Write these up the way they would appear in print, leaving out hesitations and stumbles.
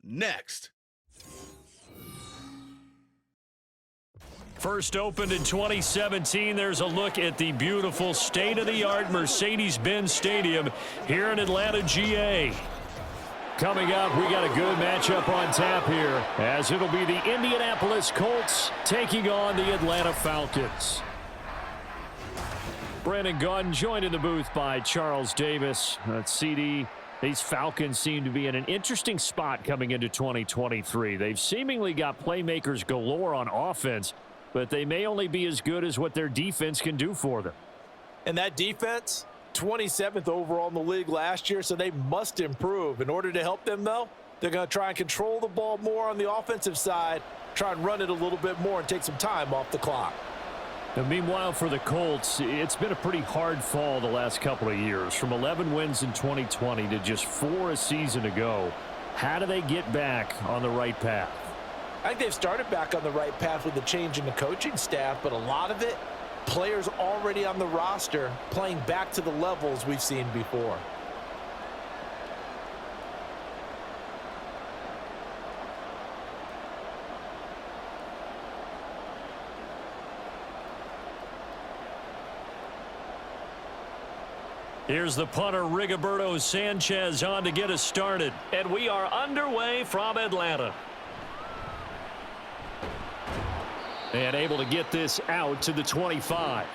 next. First opened in 2017, there's a look at the beautiful state-of-the-art Mercedes-Benz Stadium here in Atlanta, GA. Coming up, we got a good matchup on tap here, as it'll be the Indianapolis Colts taking on the Atlanta Falcons. Brandon Gunn joined in the booth by Charles Davis. CD, these Falcons seem to be in an interesting spot coming into 2023. They've seemingly got playmakers galore on offense, but they may only be as good as what their defense can do for them. And that defense, 27th overall in the league last year, so they must improve. In order to help them, though, they're going to try and control the ball more on the offensive side, try and run it a little bit more and take some time off the clock. And meanwhile, for the Colts, it's been a pretty hard fall the last couple of years. From 11 wins in 2020 to just 4 a season ago. How do they get back on the right path? I think they've started back on the right path with the change in the coaching staff, but a lot of it, players already on the roster playing back to the levels we've seen before. Here's the punter, Rigoberto Sanchez, on to get us started. And we are underway from Atlanta. And able to get this out to the 25.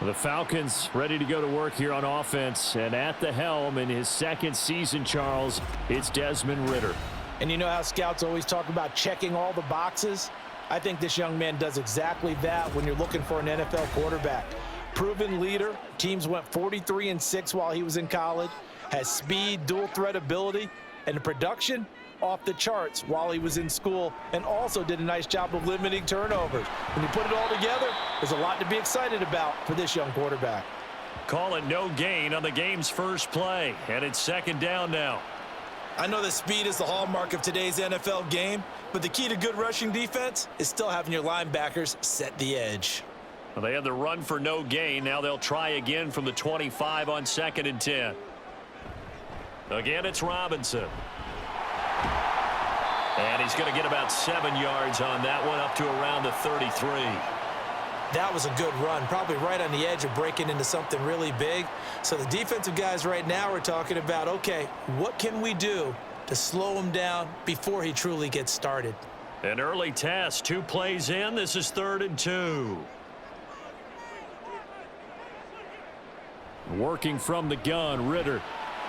The Falcons ready to go to work here on offense. And at the helm in his second season, Charles, it's Desmond Ridder. And you know how scouts always talk about checking all the boxes? I think this young man does exactly that when you're looking for an NFL quarterback. Proven leader. Teams went 43-6 while he was in college. Has speed, dual threat ability, and the production off the charts while he was in school, and also did a nice job of limiting turnovers. When you put it all together, there's a lot to be excited about for this young quarterback. Call it no gain on the game's first play, and it's second down now. I know that speed is the hallmark of today's NFL game, but the key to good rushing defense is still having your linebackers set the edge. Well, they had the run for no gain. Now they'll try again from the 25 on 2nd and 10. Again, it's Robinson. And he's going to get about 7 yards on that one, up to around the 33. That was a good run, probably right on the edge of breaking into something really big. So the defensive guys right now are talking about, okay, what can we do to slow him down before he truly gets started? An early test, 2 plays in. This is 3rd and 2. Working from the gun, Ridder.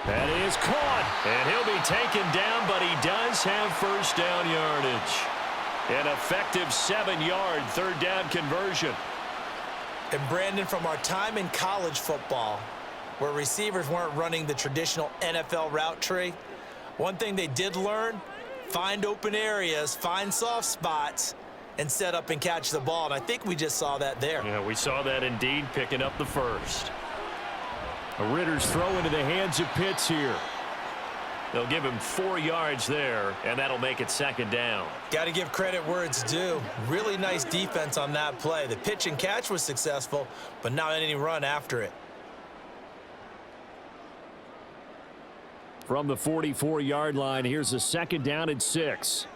That is caught, and he'll be taken down, but he does have first down yardage. An effective 7-yard third down conversion. And Brandon, from our time in college football, where receivers weren't running the traditional NFL route tree, one thing they did learn, find open areas, find soft spots, and set up and catch the ball. And I think we just saw that there. Yeah, we saw that indeed, picking up the first. Ritter's throw into the hands of Pitts here. They'll give him 4 yards there, and that'll make it second down. Got to give credit where it's due. Really nice defense on that play. The pitch and catch was successful, but not any run after it. From the 44-yard line, here's a 2nd down and 6.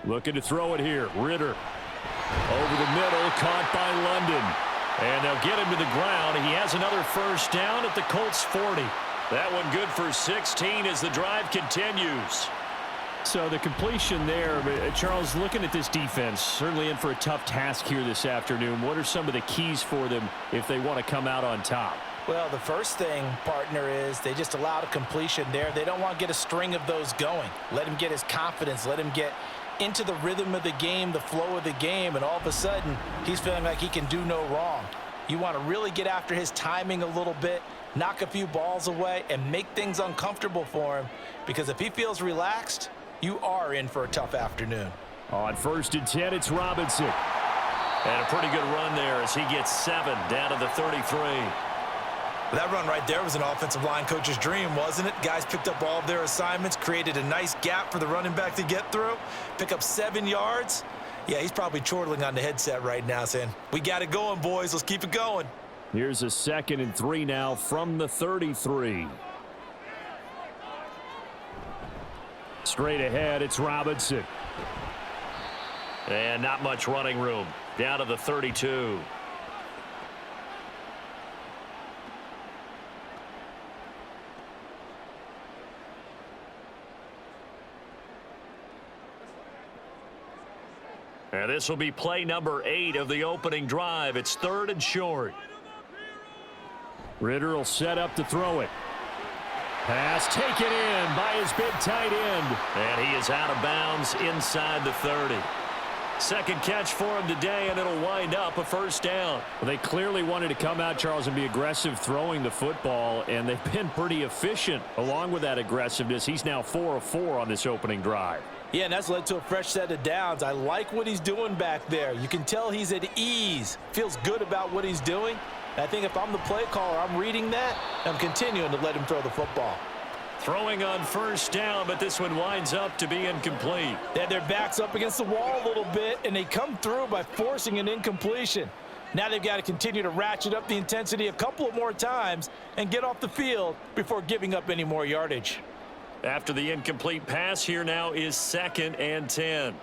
Looking to throw it here. Ridder over the middle, caught by London. And they'll get him to the ground. He has another first down at the Colts 40. That one good for 16 as the drive continues. So the completion there, Charles, looking at this defense, certainly in for a tough task here this afternoon. What are some of the keys for them if they want to come out on top? Well, the first thing, partner, is they just allowed a completion there. They don't want to get a string of those going. Let him get his confidence. Let him get into the rhythm of the game, the flow of the game, and all of a sudden, he's feeling like he can do no wrong. You want to really get after his timing a little bit, knock a few balls away, and make things uncomfortable for him, because if he feels relaxed, you are in for a tough afternoon. On 1st and 10, it's Robinson. And a pretty good run there as he gets 7 down to the 33. That run right there was an offensive line coach's dream, wasn't it? Guys picked up all of their assignments, created a nice gap for the running back to get through, pick up 7 yards. Yeah, he's probably chortling on the headset right now saying, we got it going, boys. Let's keep it going. Here's a 2nd and 3 now from the 33. Straight ahead, it's Robinson. And not much running room. Down to the 32. And this will be play number 8 of the opening drive. It's 3rd and short. Ritter will set up to throw it. Pass taken in by his big tight end. And he is out of bounds inside the 30. Second catch for him today, and it'll wind up a first down. Well, they clearly wanted to come out, Charles, and be aggressive throwing the football, and they've been pretty efficient along with that aggressiveness. He's now 4 of 4 on this opening drive. Yeah, and that's led to a fresh set of downs. I like what he's doing back there. You can tell he's at ease, feels good about what he's doing. And I think if I'm the play caller, I'm reading that, and I'm continuing to let him throw the football. Throwing on first down, but this one winds up to be incomplete. They had their backs up against the wall a little bit, and they come through by forcing an incompletion. Now they've got to continue to ratchet up the intensity a couple of more times and get off the field before giving up any more yardage. After the incomplete pass, here now is 2nd and 10.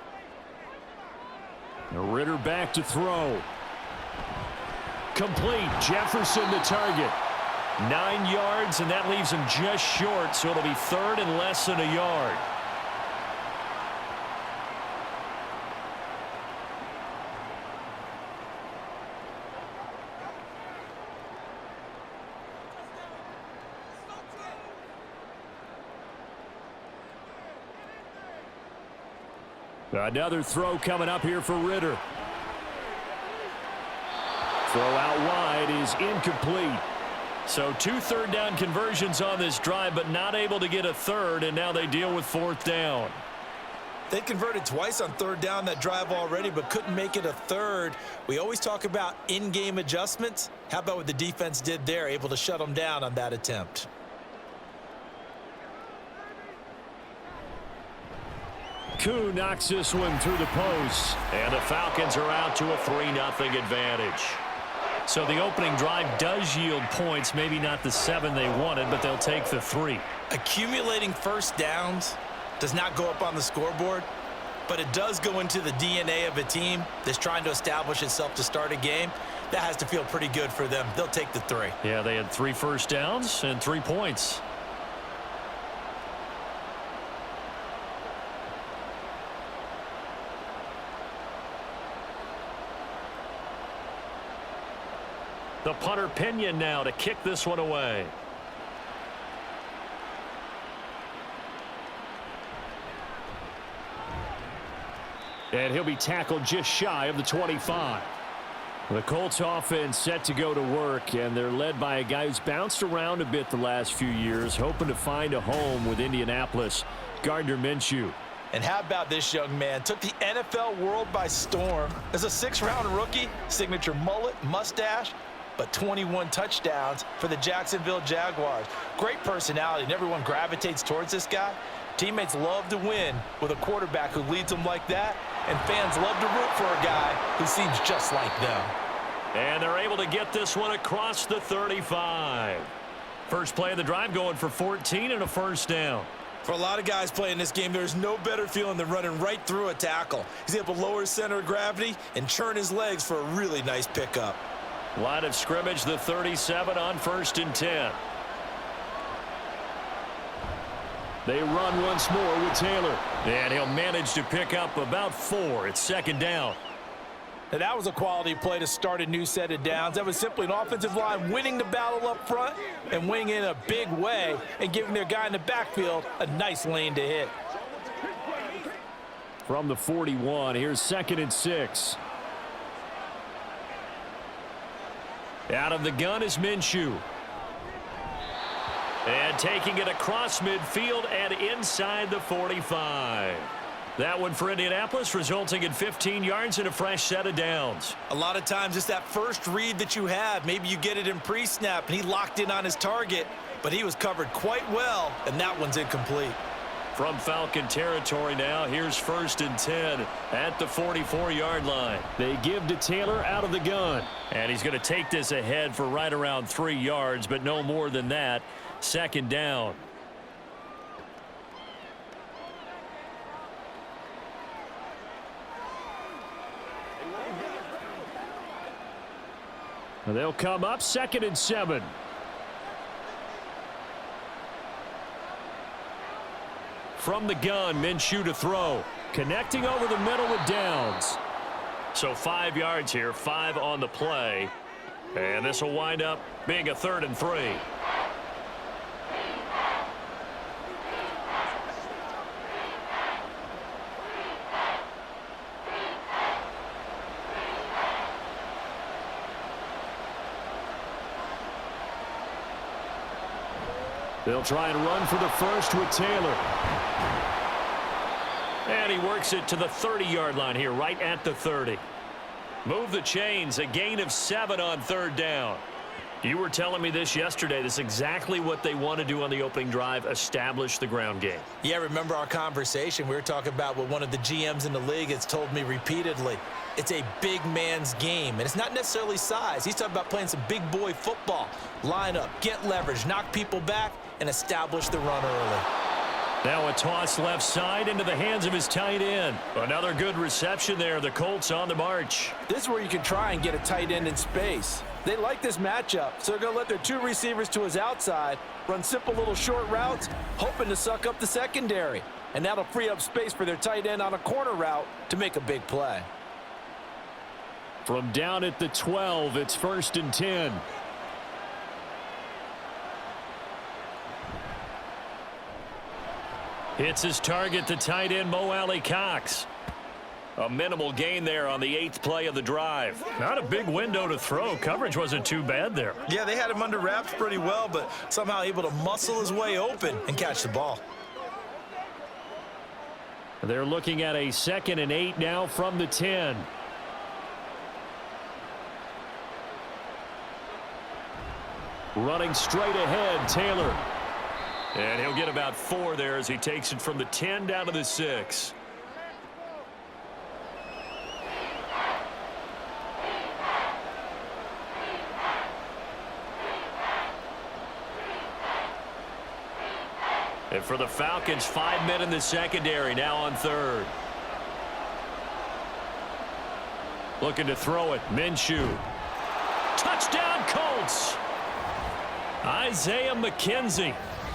Ritter back to throw. Complete. Jefferson the target. 9 yards, and that leaves him just short, so it'll be 3rd and less than a yard. Another throw coming up here for Ritter. Throw out wide is incomplete. So 2 third-down conversions on this drive, but not able to get a third, and now they deal with 4th down. They converted twice on 3rd down that drive already, but couldn't make it a third. We always talk about in-game adjustments. How about what the defense did there, able to shut them down on that attempt? Koo knocks this one through the post, and the Falcons are out to a 3-0 advantage. So the opening drive does yield points, maybe not the 7 they wanted, but they'll take the 3. Accumulating first downs does not go up on the scoreboard, but it does go into the DNA of a team that's trying to establish itself to start a game. That has to feel pretty good for them. They'll take the 3. Yeah, they had 3 first downs and 3 points. The punter Pinion now to kick this one away. And he'll be tackled just shy of the 25. The Colts offense set to go to work, and they're led by a guy who's bounced around a bit the last few years, hoping to find a home with Indianapolis, Gardner Minshew. And how about this young man? Took the NFL world by storm. As a 6th-round rookie, signature mullet, mustache, but 21 touchdowns for the Jacksonville Jaguars. Great personality, and everyone gravitates towards this guy. Teammates love to win with a quarterback who leads them like that, and fans love to root for a guy who seems just like them. And they're able to get this one across the 35. First play of the drive going for 14 and a first down. For a lot of guys playing this game, there's no better feeling than running right through a tackle. He's able to lower his center of gravity and churn his legs for a really nice pickup. Line of scrimmage, the 37 on 1st and 10. They run once more with Taylor. And he'll manage to pick up about 4. It's 2nd down. And that was a quality play to start a new set of downs. That was simply an offensive line winning the battle up front and winning in a big way and giving their guy in the backfield a nice lane to hit. From the 41, here's 2nd and 6. Out of the gun is Minshew. And taking it across midfield and inside the 45. That one for Indianapolis, resulting in 15 yards and a fresh set of downs. A lot of times it's that first read that you have. Maybe you get it in pre-snap, and he locked in on his target, but he was covered quite well, and that one's incomplete. From Falcon territory now, here's 1st and 10 at the 44-yard line. They give to Taylor out of the gun. And he's going to take this ahead for right around 3 yards, but no more than that. 2nd down. They'll come up 2nd and 7. From the gun, Minshew to throw. Connecting over the middle with Downs. So 5 yards here, 5 on the play. And this will wind up being a 3rd and 3. They'll try and run for the first with Taylor. And he works it to the 30-yard line here, right at the 30. Move the chains, a gain of 7 on 3rd down. You were telling me this yesterday. This is exactly what they want to do on the opening drive, establish the ground game. Yeah, remember our conversation? We were talking about what one of the GMs in the league has told me repeatedly. It's a big man's game, and it's not necessarily size. He's talking about playing some big boy football. Line up, get leverage, knock people back, and establish the run early. Now a toss left side into the hands of his tight end. Another good reception there. The Colts on the march. This is where you can try and get a tight end in space. They like this matchup, so they're going to let their 2 receivers to his outside run simple little short routes, hoping to suck up the secondary. And that'll free up space for their tight end on a corner route to make a big play. From down at the 12, it's 1st and 10. Hits his target, the tight end, Mo Alley-Cox. A minimal gain there on the 8th play of the drive. Not a big window to throw. Coverage wasn't too bad there. Yeah, they had him under wraps pretty well, but somehow able to muscle his way open and catch the ball. They're looking at a 2nd and 8 now from the 10. Running straight ahead, Taylor. And he'll get about 4 there as he takes it from the 10 down to the 6. And for the Falcons, 5 men in the secondary, now on 3rd. Looking to throw it, Minshew. Touchdown, Colts! Isaiah McKenzie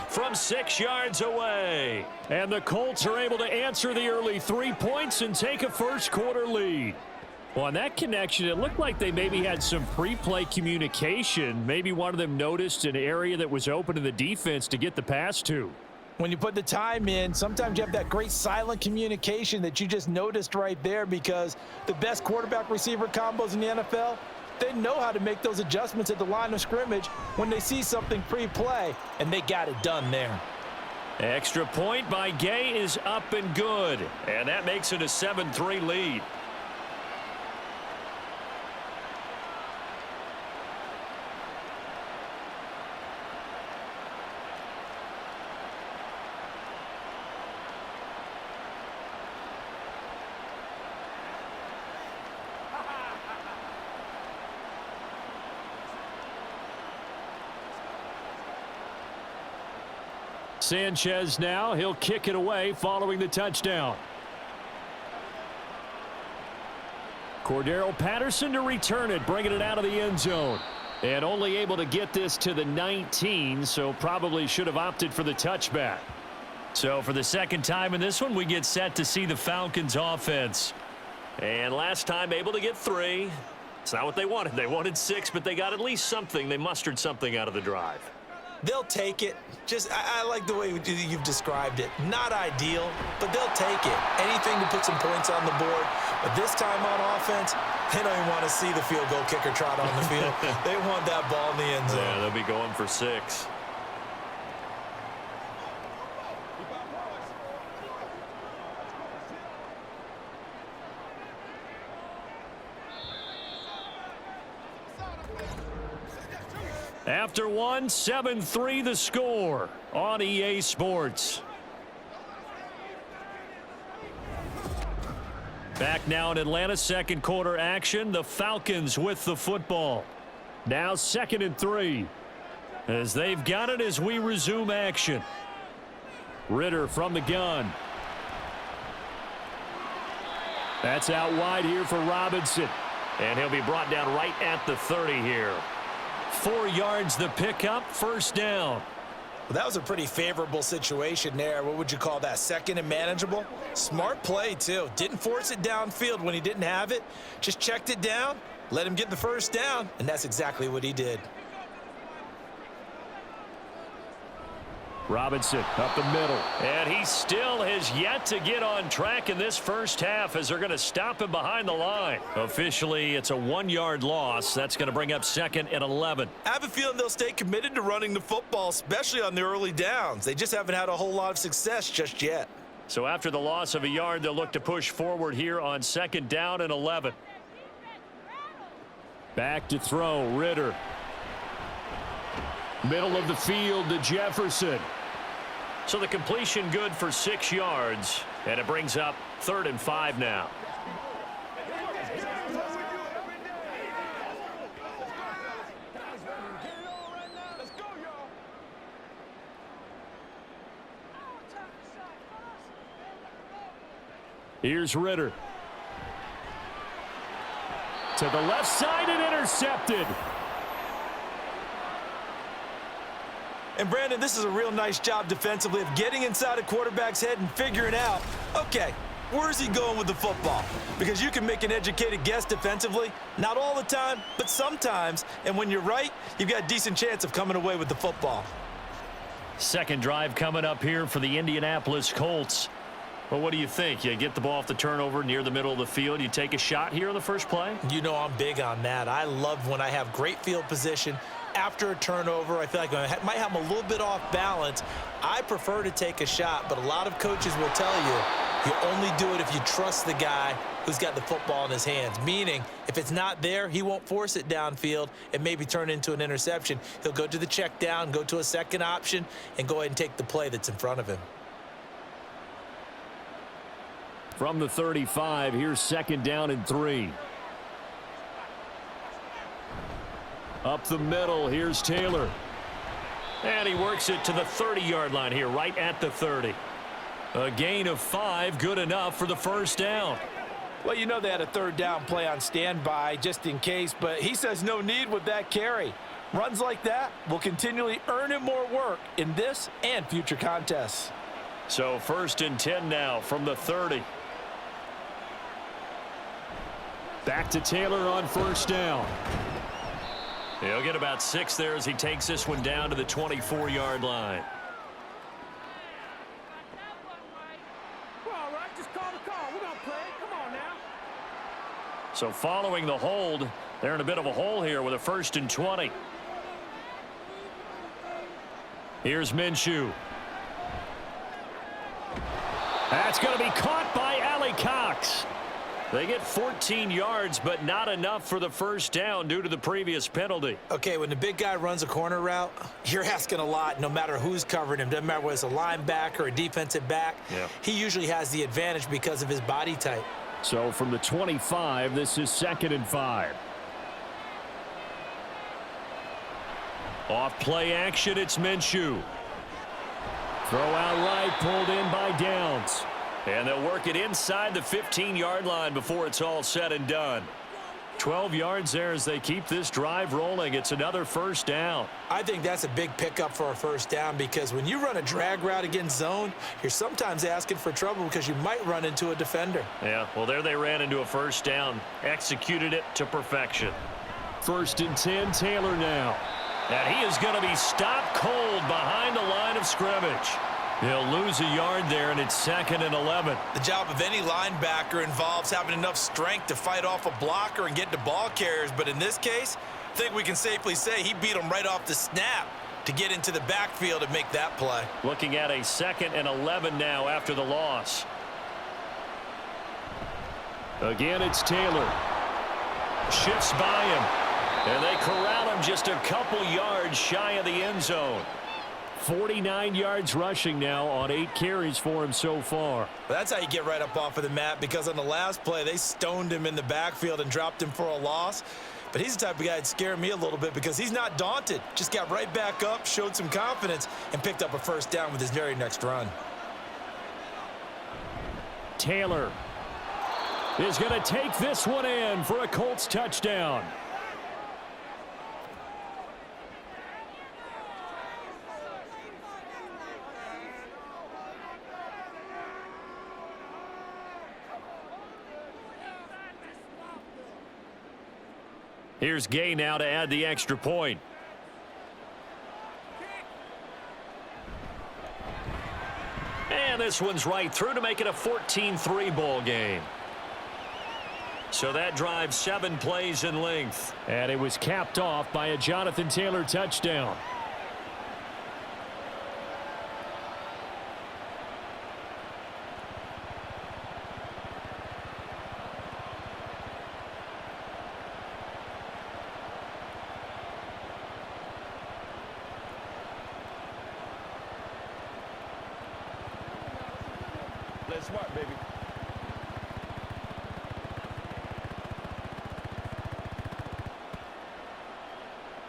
from 6 yards away. And the Colts are able to answer the early 3 points and take a first-quarter lead. Well, on that connection, it looked like they maybe had some pre-play communication. Maybe one of them noticed an area that was open to the defense to get the pass to. When you put the time in, sometimes you have that great silent communication that you just noticed right there, because the best quarterback-receiver combos in the NFL, they know how to make those adjustments at the line of scrimmage when they see something pre-play, and they got it done there. Extra point by Gay is up and good, and that makes it a 7-3 lead. Sanchez now, he'll kick it away following the touchdown. Cordero Patterson to return it, bringing it out of the end zone. And only able to get this to the 19, so probably should have opted for the touchback. So for the second time in this one, we get set to see the Falcons offense. And last time able to get 3. It's not what they wanted. They wanted 6, but they got at least something. They mustered something out of the drive. They'll take it. I like the way you've described it. Not ideal, but they'll take it. Anything to put some points on the board. But this time on offense, they don't even want to see the field goal kicker trot on the field. They want that ball in the end zone. Yeah, they'll be going for 6. After 1, 7-3 the score on EA Sports. Back now in Atlanta, second quarter action. The Falcons with the football. Now 2nd and 3. As they've got it as we resume action. Ritter from the gun. That's out wide here for Robinson. And he'll be brought down right at the 30 here. 4 yards the pickup, first down. Well, that was a pretty favorable situation there. What would you call that? Second and manageable? Smart play, too. Didn't force it downfield when he didn't have it. Just checked it down, let him get the first down, and that's exactly what he did. Robinson up the middle. And he still has yet to get on track in this first half as they're going to stop him behind the line. Officially, it's a 1-yard loss. That's going to bring up 2nd and 11. I have a feeling they'll stay committed to running the football, especially on the early downs. They just haven't had a whole lot of success just yet. So after the loss of a yard, they'll look to push forward here on 2nd down and 11. Back to throw, Ritter. Middle of the field to Jefferson. So the completion good for 6 yards, and it brings up 3rd and 5 now. Here's Ritter. To the left side and intercepted. And, Brandon, this is a real nice job defensively of getting inside a quarterback's head and figuring out, okay, where's he going with the football? Because you can make an educated guess defensively, not all the time, but sometimes. And when you're right, you've got a decent chance of coming away with the football. Second drive coming up here for the Indianapolis Colts. Well, what do you think? You get the ball off the turnover near the middle of the field. You take a shot here on the first play? You know I'm big on that. I love when I have great field position. After a turnover, I feel like I might have them a little bit off balance. I prefer to take a shot, but a lot of coaches will tell you only do it if you trust the guy who's got the football in his hands. Meaning, if it's not there, he won't force it downfield and maybe turn into an interception. He'll go to the check down, go to a second option, and go ahead and take the play that's in front of him. From the 35, here's 2nd down and 3. Up the middle, here's Taylor. And he works it to the 30-yard line here, right at the 30. A gain of 5, good enough for the first down. Well, you know they had a 3rd down play on standby just in case, but he says no need with that carry. Runs like that will continually earn him more work in this and future contests. So 1st and 10 now from the 30. Back to Taylor on 1st down. He'll get about 6 there as he takes this one down to the 24-yard line. All right, just call the call. We're going to play. Come on now. So following the hold, they're in a bit of a hole here with a 1st and 20. Here's Minshew. That's going to be caught by Ali Cox. They get 14 yards, but not enough for the first down due to the previous penalty. Okay, when the big guy runs a corner route, you're asking a lot no matter who's covering him. Doesn't matter whether it's a linebacker or a defensive back. Yeah. He usually has the advantage because of his body type. So from the 25, this is 2nd and 5. Off play action, it's Minshew. Throw out right, pulled in by Downs. And they'll work it inside the 15-yard line before it's all said and done. 12 yards there as they keep this drive rolling. It's another first down. I think that's a big pickup for a first down because when you run a drag route against zone, you're sometimes asking for trouble because you might run into a defender. Yeah, well, there they ran into a first down. Executed it to perfection. 1st and 10, Taylor now. And he is going to be stopped cold behind the line of scrimmage. He'll lose a yard there, and it's 2nd and 11. The job of any linebacker involves having enough strength to fight off a blocker and get to ball carriers. But in this case, I think we can safely say he beat him right off the snap to get into the backfield and make that play. Looking at a 2nd and 11 now after the loss. Again, it's Taylor. Shifts by him. And they corral him just a couple yards shy of the end zone. 49 yards rushing now on 8 carries for him so far. That's how you get right up off of the mat because on the last play, they stoned him in the backfield and dropped him for a loss. But he's the type of guy that scared me a little bit because he's not daunted. Just got right back up, showed some confidence, and picked up a first down with his very next run. Taylor. is going to take this one in for a Colts touchdown. Here's Gay now to add the extra point. And this one's right through to make it a 14-3 ball game. So that drives 7 plays in length. And it was capped off by a Jonathan Taylor touchdown. Play smart, baby.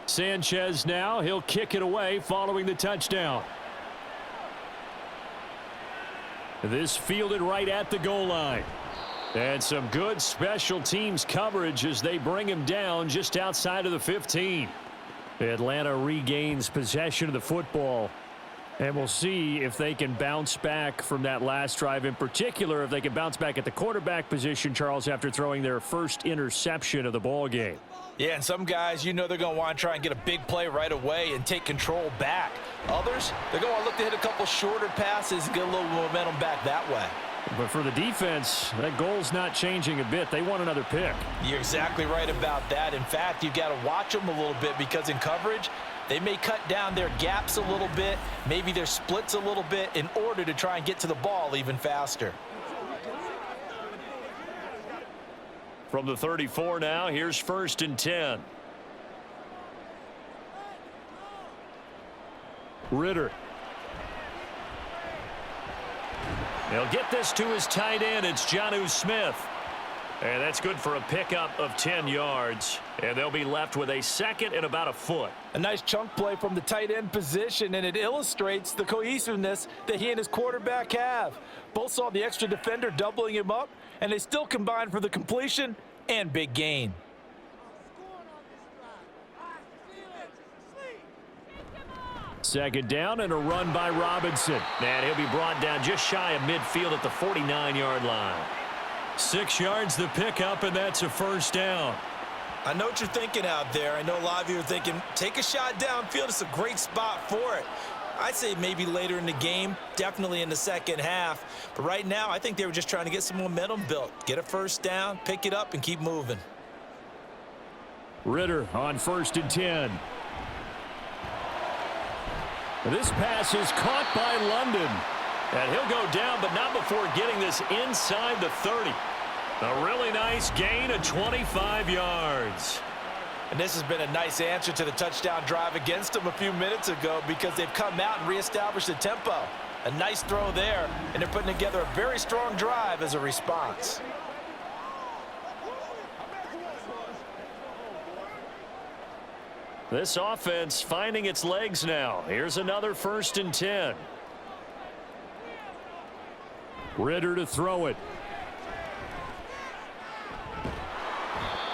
Sanchez now, he'll kick it away following the touchdown. This fielded right at the goal line. And some good special teams coverage as they bring him down just outside of the 15. Atlanta regains possession of the football. And we'll see if they can bounce back from that last drive, in particular, if they can bounce back at the quarterback position, Charles, after throwing their first interception of the ball game. Yeah, and some guys, you know they're going to want to try and get a big play right away and take control back. Others, they're going to look to hit a couple shorter passes and get a little momentum back that way. But for the defense, that goal's not changing a bit. They want another pick. You're exactly right about that. In fact, you've got to watch them a little bit because in coverage, they may cut down their gaps a little bit, maybe their splits a little bit in order to try and get to the ball even faster. From the 34 now, here's 1st and 10. Ritter. He'll get this to his tight end. It's Jonnu Smith. And that's good for a pickup of 10 yards. And they'll be left with a second and about a foot. A nice chunk play from the tight end position, and it illustrates the cohesiveness that he and his quarterback have. Both saw the extra defender doubling him up, and they still combined for the completion and big gain. Second down and a run by Robinson. And he'll be brought down just shy of midfield at the 49-yard line. 6 yards the pickup, and that's a 1st down. I know what you're thinking out there. I know a lot of you are thinking, take a shot downfield. It's a great spot for it. I'd say maybe later in the game, definitely in the second half. But right now, I think they were just trying to get some momentum built. Get a 1st down, pick it up, and keep moving. Ritter on 1st and 10. This pass is caught by London. And he'll go down, but not before getting this inside the 30. A really nice gain of 25 yards. And this has been a nice answer to the touchdown drive against them a few minutes ago because they've come out and reestablished the tempo. A nice throw there, and they're putting together a very strong drive as a response. This offense finding its legs now. Here's another 1st and 10. Ritter to throw it.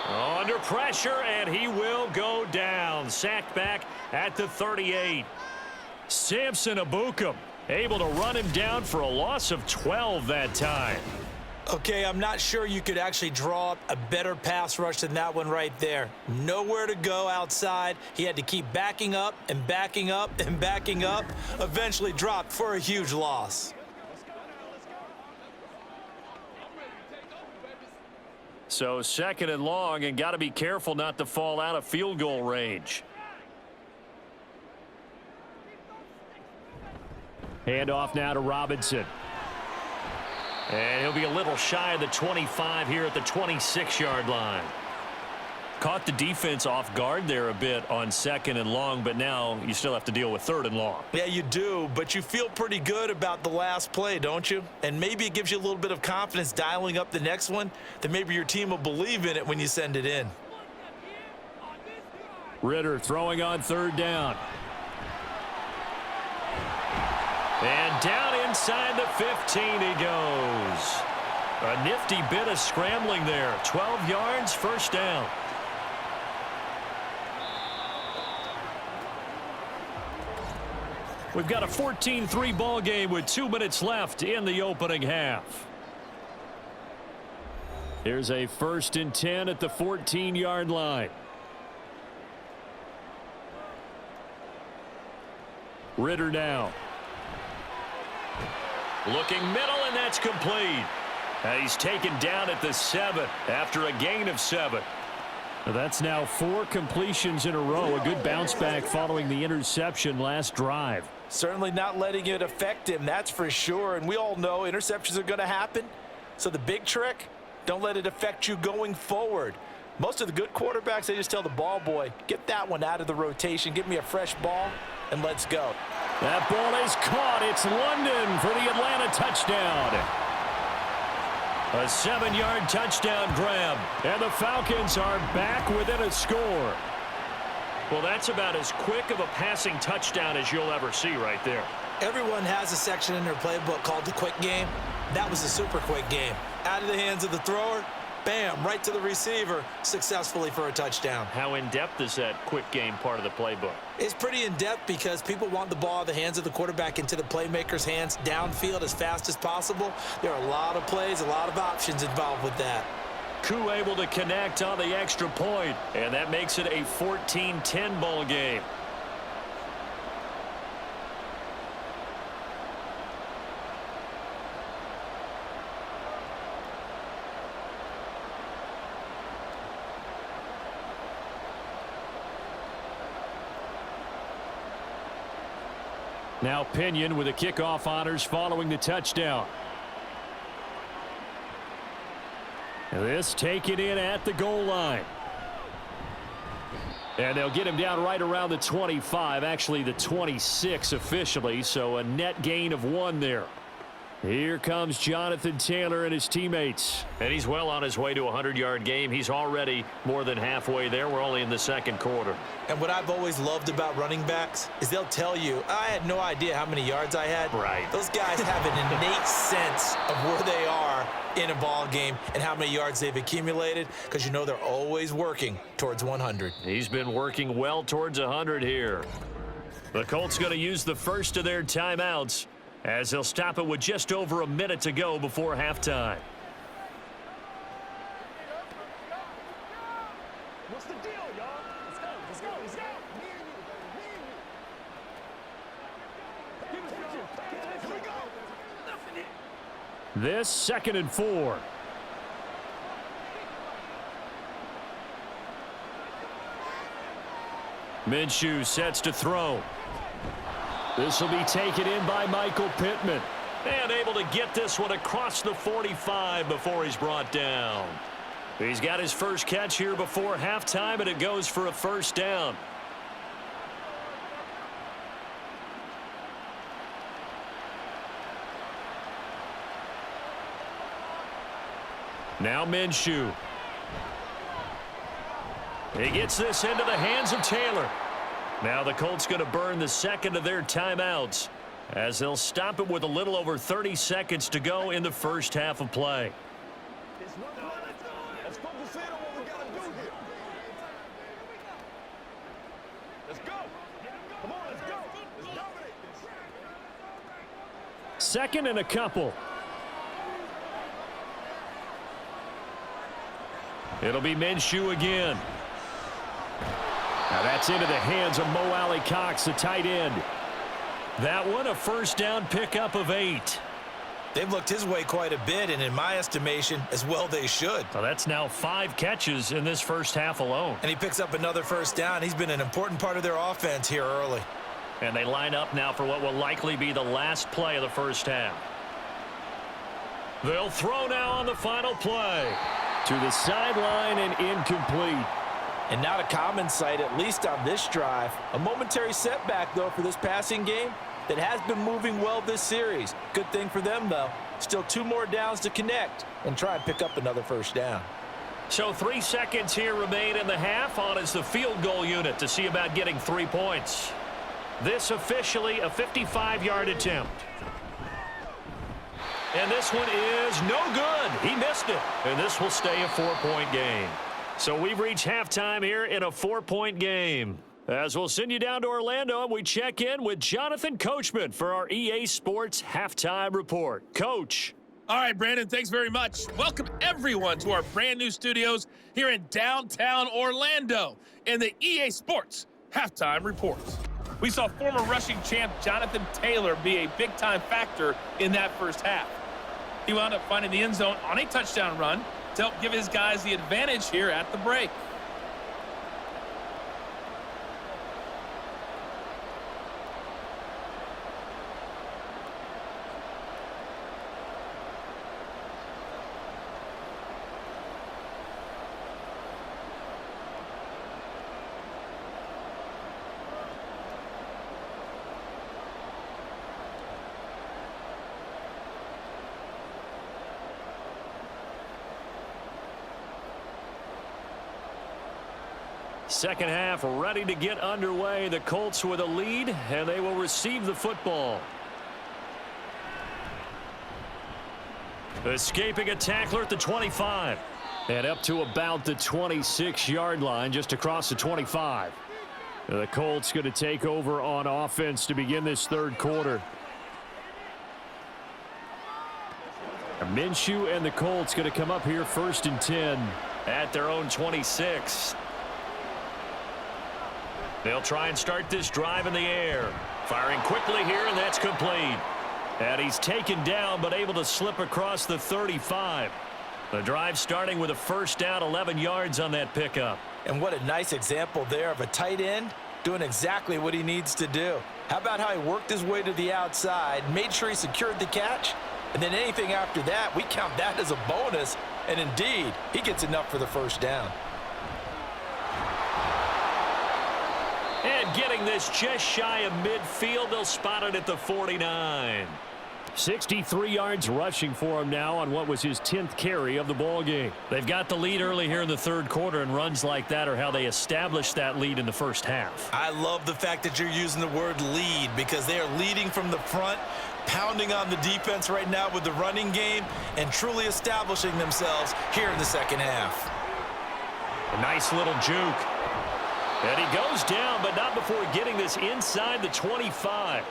Under pressure, and he will go down. Sacked back at the 38. Samson Abukum able to run him down for a loss of 12 that time. Okay, I'm not sure you could actually draw up a better pass rush than that one right there. Nowhere to go outside. He had to keep backing up and backing up and backing up. Eventually dropped for a huge loss. So 2nd and long, and got to be careful not to fall out of field goal range. Hand off now to Robinson. And he'll be a little shy of the 25 here at the 26-yard line. Caught the defense off guard there a bit on 2nd and long, but now you still have to deal with 3rd and long. Yeah, you do, but you feel pretty good about the last play, don't you? And maybe it gives you a little bit of confidence dialing up the next one, that maybe your team will believe in it when you send it in. Ritter throwing on 3rd down. And down inside the 15 he goes. A nifty bit of scrambling there. 12 yards, first down. We've got a 14-3 ball game with 2 minutes left in the opening half. Here's a 1st and 10 at the 14-yard line. Ritter now. Looking middle, and that's complete. He's taken down at the 7 after a gain of 7. That's now 4 completions in a row. A good bounce back following the interception last drive. Certainly not letting it affect him, that's for sure. And we all know interceptions are going to happen. So the big trick, don't let it affect you going forward. Most of the good quarterbacks, they just tell the ball boy, get that one out of the rotation, give me a fresh ball, and let's go. That ball is caught. It's London for the Atlanta touchdown. A 7-yard touchdown grab. And the Falcons are back within a score. Well, that's about as quick of a passing touchdown as you'll ever see right there. Everyone has a section in their playbook called the quick game. That was a super quick game. Out of the hands of the thrower, bam, right to the receiver, successfully for a touchdown. How in-depth is that quick game part of the playbook? It's pretty in-depth because people want the ball out of the hands of the quarterback into the playmaker's hands downfield as fast as possible. There are a lot of plays, a lot of options involved with that. Koo able to connect on the extra point, and that makes it a 14-10 ball game. Now Pinion with the kickoff honors following the touchdown. This taken in at the goal line. And they'll get him down right around the 25, actually the 26 officially, so a net gain of 1 there. Here comes Jonathan Taylor and his teammates. And he's well on his way to a 100-yard game. He's already more than halfway there. We're only in the second quarter. And what I've always loved about running backs is they'll tell you, I had no idea how many yards I had. Right. Those guys have an innate sense of where they are in a ball game and how many yards they've accumulated because you know they're always working towards 100. He's been working well towards 100 here. The Colts going to use the first of their timeouts as they'll stop it with just over a minute to go before halftime. What's the deal, y'all? Let's go, let's go, let's go. Here we go. This 2nd and 4. Minshew sets to throw. This will be taken in by Michael Pittman. And able to get this one across the 45 before he's brought down. He's got his first catch here before halftime, and it goes for a first down. Now Minshew. He gets this into the hands of Taylor. Now the Colts going to burn the second of their timeouts as they'll stop it with a little over 30 seconds to go in the first half of play. Let's focus in on what we got to do here. Let's go. Come on, let's go. Let's dominate this. 2nd and a couple. It'll be Minshew again. Now that's into the hands of Mo Alley Cox, the tight end. That one a first down pickup of 8. They've looked his way quite a bit, and in my estimation, as well they should. So that's now 5 catches in this first half alone. And he picks up another first down. He's been an important part of their offense here early. And they line up now for what will likely be the last play of the first half. They'll throw now on the final play. To the sideline and incomplete. And not a common sight, at least on this drive. A momentary setback, though, for this passing game that has been moving well this series. Good thing for them, though. Still 2 more downs to connect and try and pick up another first down. So 3 seconds here remain in the half. On is the field goal unit to see about getting 3 points. This officially a 55-yard attempt. And this one is no good. He missed it. And this will stay a 4-point game. So we've reached halftime here in a 4-point game. As we'll send you down to Orlando, and we check in with Jonathan Coachman for our EA Sports Halftime Report. Coach. All right, Brandon, thanks very much. Welcome, everyone, to our brand-new studios here in downtown Orlando in the EA Sports Halftime Report. We saw former rushing champ Jonathan Taylor be a big-time factor in that first half. He wound up finding the end zone on a touchdown run to help give his guys the advantage here at the break. Second half ready to get underway. The Colts with a lead, and they will receive the football. Escaping a tackler at the 25. And up to about the 26-yard line, just across the 25. The Colts going to take over on offense to begin this third quarter. Minshew and the Colts going to come up here 1st and 10 at their own 26. They'll try and start this drive in the air. Firing quickly here, and that's complete. And he's taken down, but able to slip across the 35. The drive starting with a first down, 11 yards on that pickup. And what a nice example there of a tight end doing exactly what he needs to do. How about how he worked his way to the outside, made sure he secured the catch, and then anything after that, we count that as a bonus. And indeed, he gets enough for the first down. And getting this just shy of midfield, they'll spot it at the 49. 63 yards rushing for him now on what was his 10th carry of the ball game. They've got the lead early here in the third quarter, and runs like that are how they established that lead in the first half. I love the fact that you're using the word lead because they are leading from the front, pounding on the defense right now with the running game, and truly establishing themselves here in the second half. A nice little juke. And he goes down, but not before getting this inside the 25.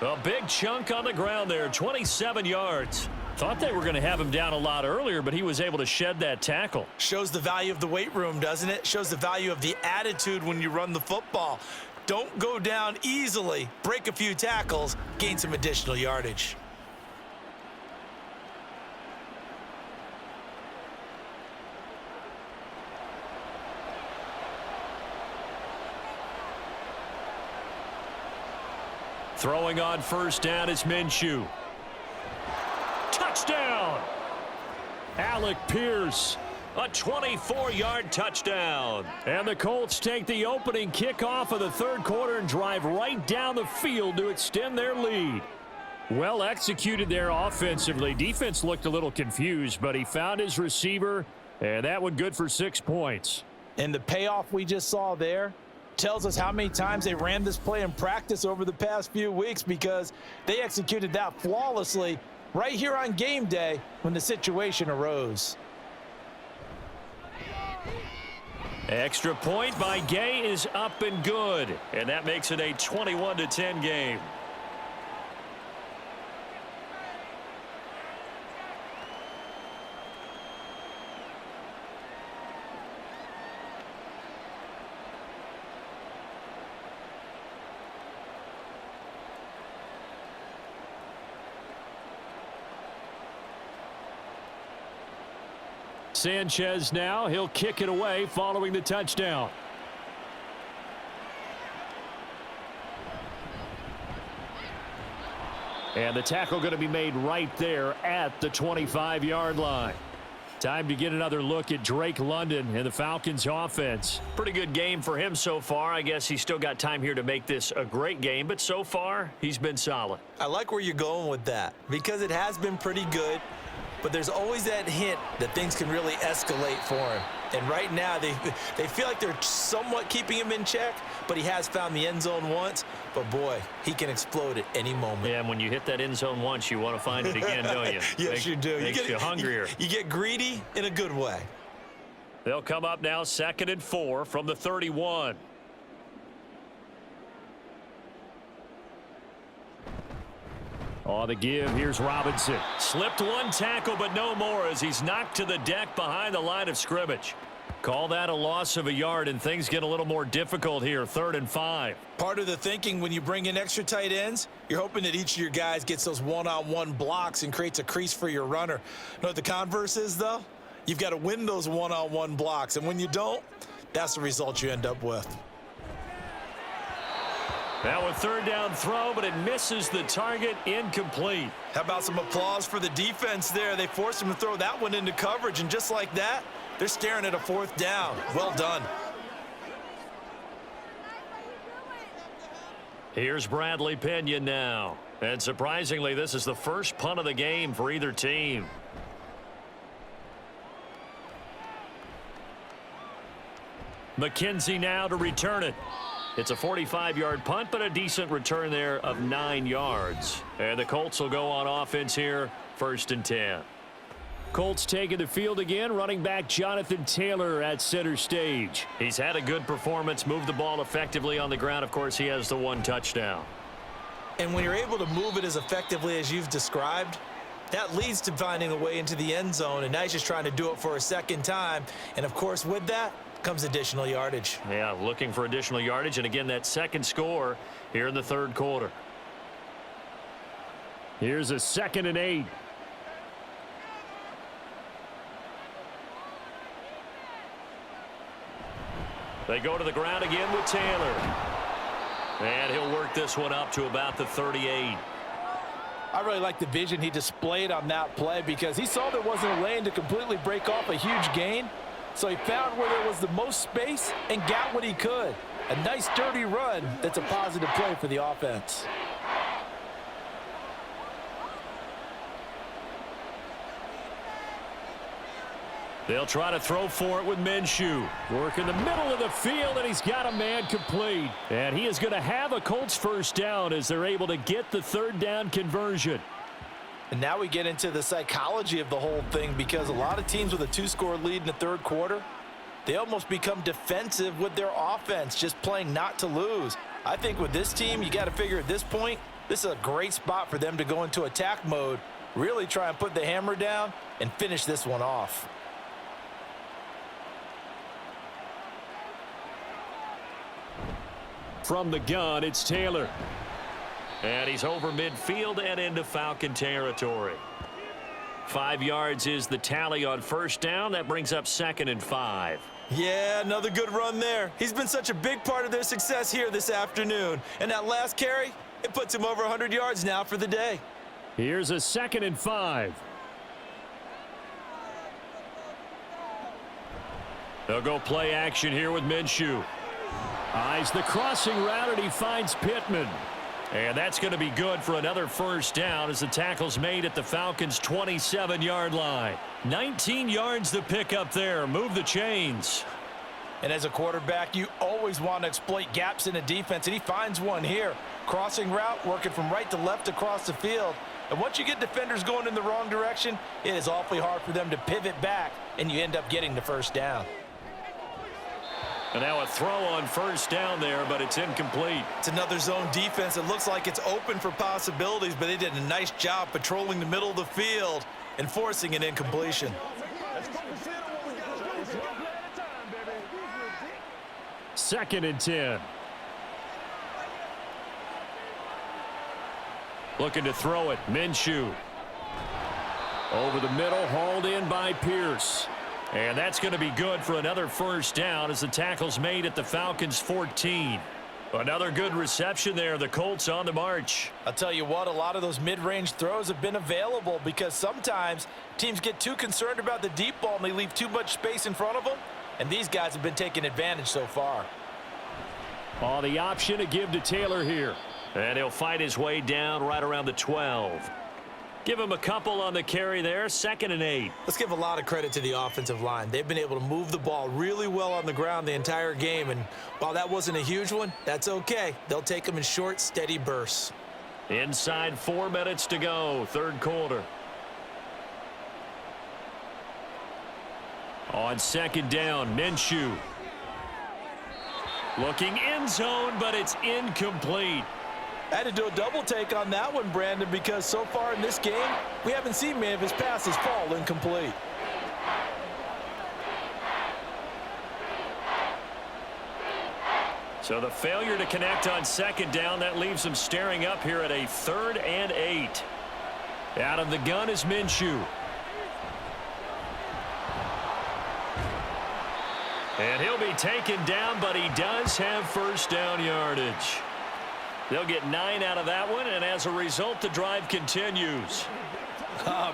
A big chunk on the ground there, 27 yards. Thought they were going to have him down a lot earlier, but he was able to shed that tackle. Shows the value of the weight room, doesn't it? Shows the value of the attitude when you run the football. Don't go down easily. Break a few tackles, gain some additional yardage. Throwing on first down is Minshew. Touchdown! Alec Pierce, a 24-yard touchdown. And the Colts take the opening kickoff of the third quarter and drive right down the field to extend their lead. Well executed there offensively. Defense looked a little confused, but he found his receiver, and that one good for 6 points. And the payoff we just saw there tells us how many times they ran this play in practice over the past few weeks, because they executed that flawlessly right here on game day when the situation arose. Extra point by Gay is up and good, and that makes it a 21-10 game. Sanchez now, he'll kick it away following the touchdown. And the tackle going to be made right there at the 25-yard line. Time to get another look at Drake London and the Falcons offense. Pretty good game for him so far. I guess he's still got time here to make this a great game, but so far he's been solid. I like where you're going with that because it has been pretty good. But there's always that hint that things can really escalate for him. And right now, they feel like they're somewhat keeping him in check, but he has found the end zone once. But, boy, he can explode at any moment. Yeah, and when you hit that end zone once, you want to find it again, don't you? Yes, you do. Makes you hungrier. You get greedy in a good way. They'll come up now 2nd and 4 from the 31. On the give, here's Robinson. Slipped one tackle, but no more as he's knocked to the deck behind the line of scrimmage. Call that a loss of a yard, and things get a little more difficult here, 3rd and 5. Part of the thinking when you bring in extra tight ends, you're hoping that each of your guys gets those one-on-one blocks and creates a crease for your runner. You know what the converse is, though? You've got to win those one-on-one blocks, and when you don't, that's the result you end up with. Now a 3rd down throw, but it misses the target, incomplete. How about some applause for the defense there? They forced him to throw that one into coverage, and just like that, they're staring at a 4th down. Well done. Here's Bradley Pinion now. And surprisingly, this is the first punt of the game for either team. McKenzie now to return it. It's a 45-yard punt, but a decent return there of 9 yards. And the Colts will go on offense here, 1st and 10. Colts taking the field again, running back Jonathan Taylor at center stage. He's had a good performance, moved the ball effectively on the ground. Of course, he has the 1 touchdown. And when you're able to move it as effectively as you've described, that leads to finding a way into the end zone, and now he's just trying to do it for a 2nd time. And, of course, with that comes additional yardage. Yeah, looking for additional yardage, and again, that 2nd score here in the 3rd quarter. Here's a 2nd and 8. They go to the ground again with Taylor. And he'll work this one up to about the 38. I really like the vision he displayed on that play because he saw there wasn't a lane to completely break off a huge gain. So he found where there was the most space and got what he could. A nice, dirty run that's a positive play for the offense. They'll try to throw for it with Minshew. Work in the middle of the field, and he's got a man complete. And he is going to have a Colts 1st down as they're able to get the 3rd down conversion. And now we get into the psychology of the whole thing because a lot of teams with a 2-score lead in the 3rd quarter, they almost become defensive with their offense, just playing not to lose. I think with this team, you got to figure at this point, this is a great spot for them to go into attack mode, really try and put the hammer down and finish this one off. From the gun, it's Taylor. And he's over midfield and into Falcon territory. 5 yards is the tally on 1st down. That brings up 2nd and 5. Yeah, another good run there. He's been such a big part of their success here this afternoon. And that last carry, it puts him over 100 yards now for the day. Here's a 2nd and 5. They'll go play action here with Minshew. Eyes the crossing route, and he finds Pittman. And that's going to be good for another 1st down as the tackle's made at the Falcons' 27-yard line. 19 yards to pick up there. Move the chains. And as a quarterback, you always want to exploit gaps in a defense, and he finds one here. Crossing route, working from right to left across the field. And once you get defenders going in the wrong direction, it is awfully hard for them to pivot back, and you end up getting the 1st down. And now a throw on 1st down there, but it's incomplete. It's another zone defense. It looks like it's open for possibilities, but they did a nice job patrolling the middle of the field and forcing an incompletion. 2nd and 10. Looking to throw it. Minshew. Over the middle, hauled in by Pierce. And that's going to be good for another 1st down as the tackle's made at the Falcons' 14. Another good reception there. The Colts on the march. I'll tell you what, a lot of those mid-range throws have been available because sometimes teams get too concerned about the deep ball and they leave too much space in front of them. And these guys have been taking advantage so far. Oh, the option to give to Taylor here. And he'll fight his way down right around the 12. Give him a couple on the carry there, 2nd and 8. Let's give a lot of credit to the offensive line. They've been able to move the ball really well on the ground the entire game, and while that wasn't a huge one, that's okay. They'll take them in short, steady bursts. Inside 4 minutes to go, 3rd quarter. On 2nd down, Minshew. Looking end zone, but it's incomplete. I had to do a double take on that one, Brandon, because so far in this game, we haven't seen many of his passes fall incomplete. So the failure to connect on 2nd down, that leaves him staring up here at a 3rd and 8. Out of the gun is Minshew. And he'll be taken down, but he does have 1st down yardage. They'll get 9 out of that one, and as a result, the drive continues.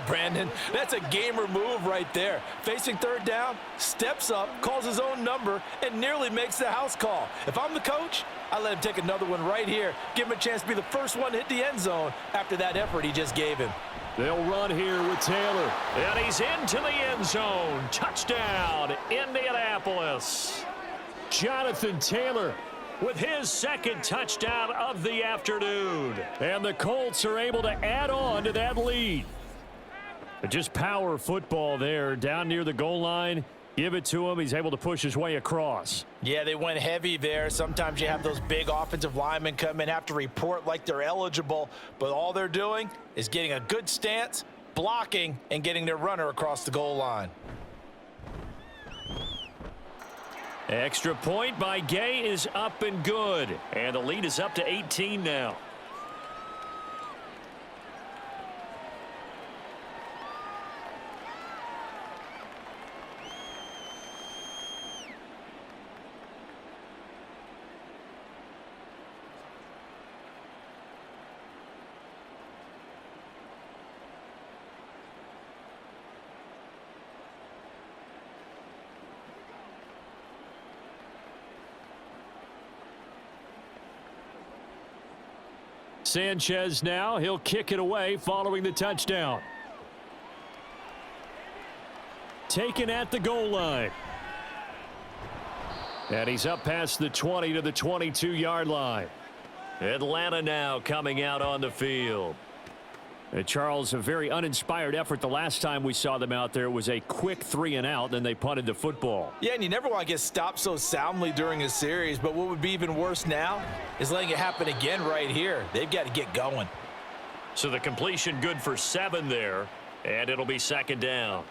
Brandon, that's a gamer move right there. Facing 3rd down, steps up, calls his own number, and nearly makes the house call. If I'm the coach, I let him take another one right here. Give him a chance to be the first one to hit the end zone after that effort he just gave him. They'll run here with Taylor. And he's into the end zone. Touchdown, Indianapolis. Jonathan Taylor with his 2nd touchdown of the afternoon. And the Colts are able to add on to that lead. Just power football there down near the goal line. Give it to him. He's able to push his way across. Yeah, they went heavy there. Sometimes you have those big offensive linemen come in, have to report like they're eligible, but all they're doing is getting a good stance, blocking, and getting their runner across the goal line. Extra point by Gay is up and good. And the lead is up to 18 now. Sanchez now, he'll kick it away following the touchdown. Taken at the goal line. And he's up past the 20 to the 22-yard line. Atlanta now coming out on the field. Charles, a very uninspired effort. The last time we saw them out there was a quick 3 and out, then they punted the football. Yeah, and you never want to get stopped so soundly during a series, but what would be even worse now is letting it happen again right here. They've got to get going. So the completion good for 7 there, and it'll be 2nd down.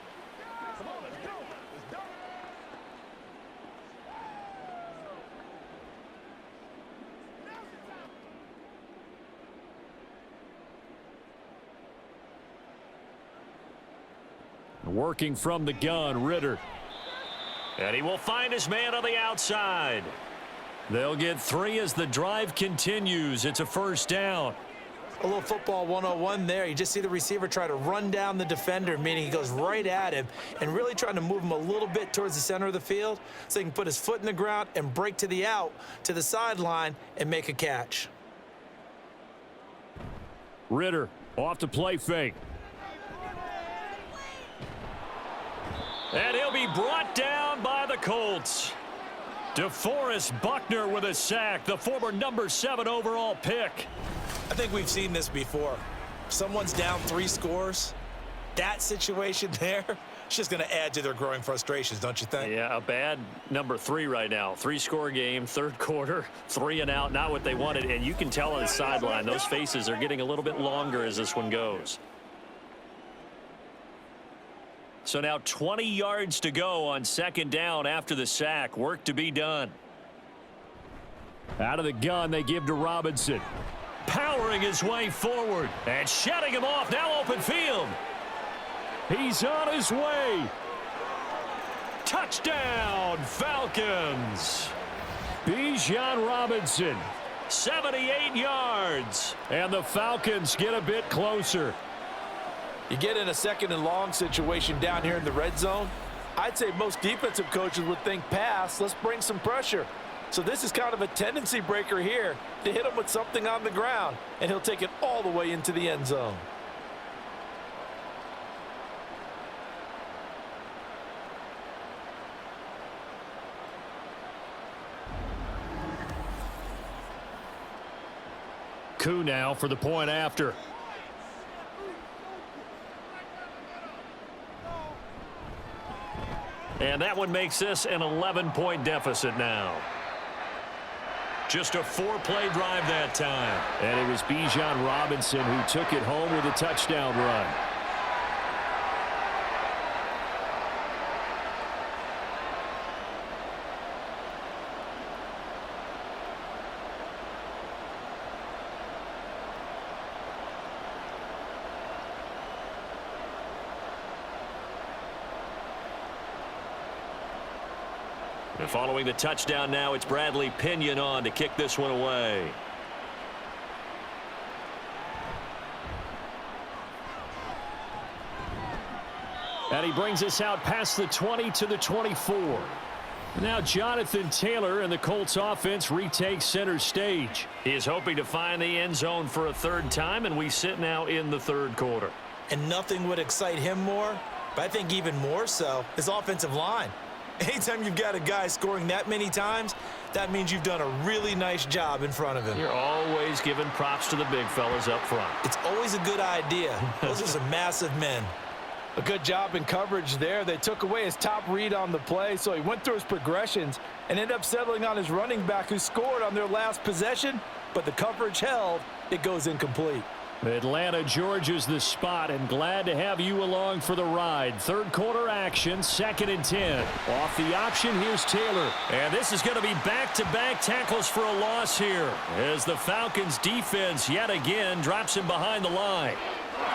Working from the gun, Ritter. And he will find his man on the outside. They'll get 3 as the drive continues. It's a 1st down. A little football 101 there. You just see the receiver try to run down the defender, meaning he goes right at him and really trying to move him a little bit towards the center of the field so he can put his foot in the ground and break to the out, to the sideline, and make a catch. Ritter off to play fake. And he'll be brought down by the Colts. DeForest Buckner with a sack, the former number 7 overall pick. I think we've seen this before. Someone's down 3 scores. That situation there, it's just going to add to their growing frustrations, don't you think? Yeah, a bad number 3 right now. 3-score game, 3rd quarter, 3 and out, not what they wanted. And you can tell on the sideline, those faces are getting a little bit longer as this one goes. So now 20 yards to go on 2nd down after the sack. Work to be done. Out of the gun, they give to Robinson. Powering his way forward and shutting him off. Now open field. He's on his way. Touchdown, Falcons. Bijan Robinson, 78 yards. And the Falcons get a bit closer. You get in a 2nd and long situation down here in the red zone, I'd say most defensive coaches would think pass, let's bring some pressure. So this is kind of a tendency breaker here to hit him with something on the ground, and he'll take it all the way into the end zone. Koo now for the point after. And that one makes this an 11-point deficit now. Just a 4-play drive that time. And it was Bijan Robinson who took it home with a touchdown run. And following the touchdown now, it's Bradley Pinion on to kick this one away. And he brings us out past the 20 to the 24. Now Jonathan Taylor and the Colts offense retakes center stage. He is hoping to find the end zone for a third time, and we sit now in the third quarter. And nothing would excite him more, but I think even more so, his offensive line. Anytime you've got a guy scoring that many times, that means you've done a really nice job in front of him. You're always giving props to the big fellas up front. It's always a good idea. Those are some massive men. A good job in coverage there. They took away his top read on the play, so he went through his progressions and ended up settling on his running back who scored on their last possession, but the coverage held. It goes incomplete. Atlanta, Georgia's the spot, and glad to have you along for the ride. Third quarter action, 2nd and 10. Off the option, here's Taylor. And this is going to be back-to-back tackles for a loss here as the Falcons defense yet again drops him behind the line.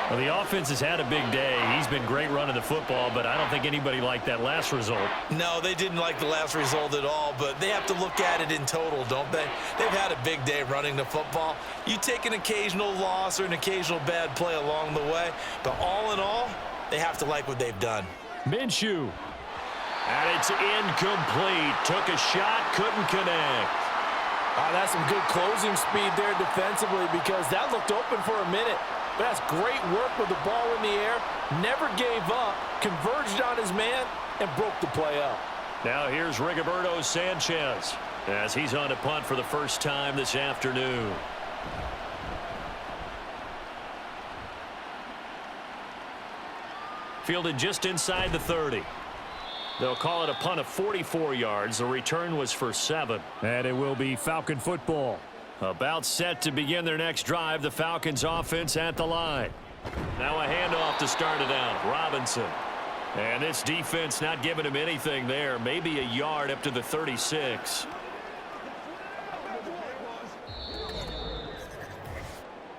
Well, the offense has had a big day. He's been great running the football, but I don't think anybody liked that last result. No, they didn't like the last result at all, but they have to look at it in total, don't they? They've had a big day running the football. You take an occasional loss or an occasional bad play along the way, but all in all, they have to like what they've done. Minshew. And it's incomplete. Took a shot, couldn't connect. That's some good closing speed there defensively because that looked open for a minute. But that's great work with the ball in the air. Never gave up, converged on his man, and broke the play up. Now here's Rigoberto Sanchez as he's on to punt for the first time this afternoon. Fielded just inside the 30. They'll call it a punt of 44 yards. The return was for 7. And it will be Falcon football. About set to begin their next drive. The Falcons offense at the line. Now a handoff to start it out. Robinson. And this defense not giving him anything there. Maybe a yard up to the 36.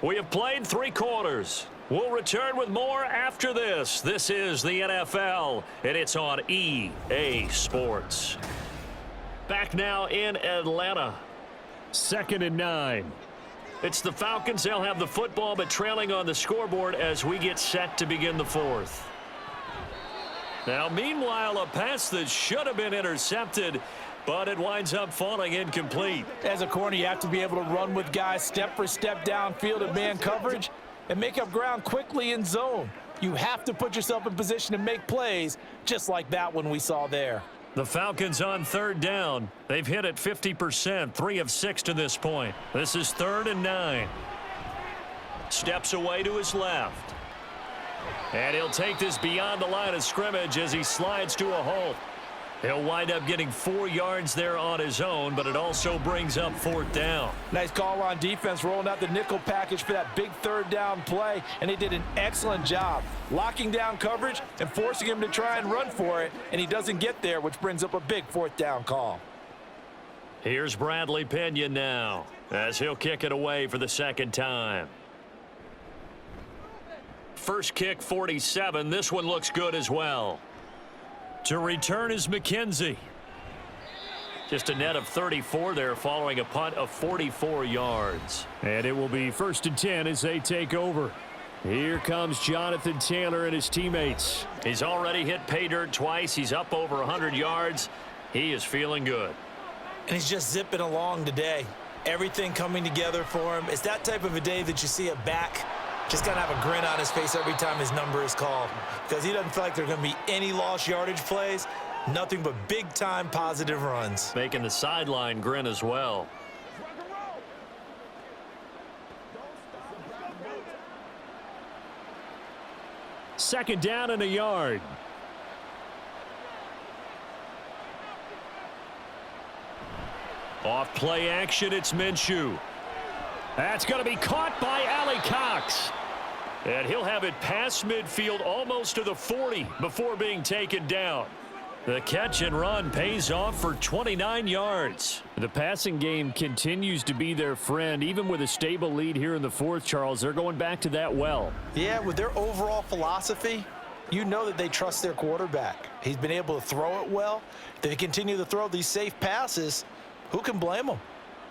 We have played 3 quarters. We'll return with more after this. This is the NFL, and it's on EA Sports. Back now in Atlanta. 2nd and 9. It's the Falcons. They'll have the football, but trailing on the scoreboard as we get set to begin the 4th. Now, meanwhile, a pass that should have been intercepted, but it winds up falling incomplete. As a corner, you have to be able to run with guys step for step downfield in man coverage and make up ground quickly in zone. You have to put yourself in position to make plays, just like that one we saw there. The Falcons on 3rd down. They've hit it 50%, 3 of 6 to this point. This is 3rd and 9. Steps away to his left. And he'll take this beyond the line of scrimmage as he slides to a halt. He'll wind up getting 4 yards there on his own, but it also brings up 4th down. Nice call on defense, rolling out the nickel package for that big 3rd down play, and they did an excellent job locking down coverage and forcing him to try and run for it, and he doesn't get there, which brings up a big 4th down call. Here's Bradley Pinion now as he'll kick it away for the 2nd time. First kick, 47. This one looks good as well. To return is McKenzie. Just a net of 34 there following a punt of 44 yards. And it will be 1st and 10 as they take over. Here comes Jonathan Taylor and his teammates. He's already hit pay dirt twice. He's up over 100 yards. He is feeling good. And he's just zipping along today. Everything coming together for him. It's that type of a day that you see a back just kind of have a grin on his face every time his number is called, because he doesn't feel like there are going to be any lost yardage plays, nothing but big-time positive runs. Making the sideline grin as well. second down and a yard. Off play action, it's Minshew. That's going to be caught by Allie Cox. And he'll have it past midfield almost to the 40 before being taken down. The catch and run pays off for 29 yards. The passing game continues to be their friend. Even with a stable lead here in the fourth, Charles, they're going back to that well. Yeah, with their overall philosophy, you know that they trust their quarterback. He's been able to throw it well. If they continue to throw these safe passes, who can blame them?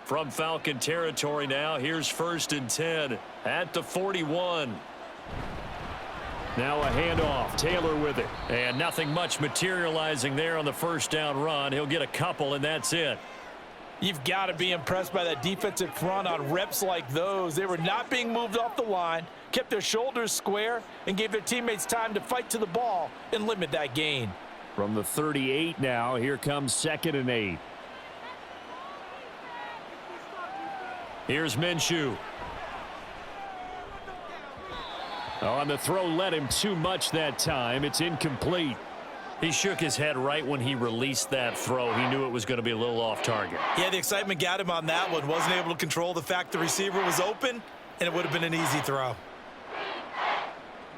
From Falcon territory now, here's 1st and 10 at the 41. Now a handoff, Taylor with it. And nothing much materializing there on the first down run. He'll get a couple, and that's it. You've got to be impressed by that defensive front on reps like those. They were not being moved off the line, kept their shoulders square, and gave their teammates time to fight to the ball and limit that gain. From the 38 now, here comes 2nd and 8. Here's Minshew. On the throw, led him too much that time. It's incomplete. He shook his head right when he released that throw. He knew it was going to be a little off target. Yeah, the excitement got him on that one. Wasn't able to control the fact the receiver was open, and it would have been an easy throw.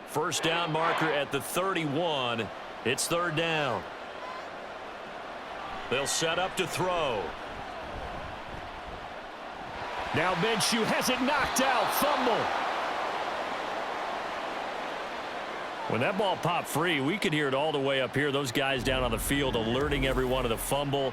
First down marker at the 31. It's 3rd down. They'll set up to throw. Now Minshew has it knocked out. Fumble. When that ball popped free, we could hear it all the way up here. Those guys down on the field alerting everyone of the fumble.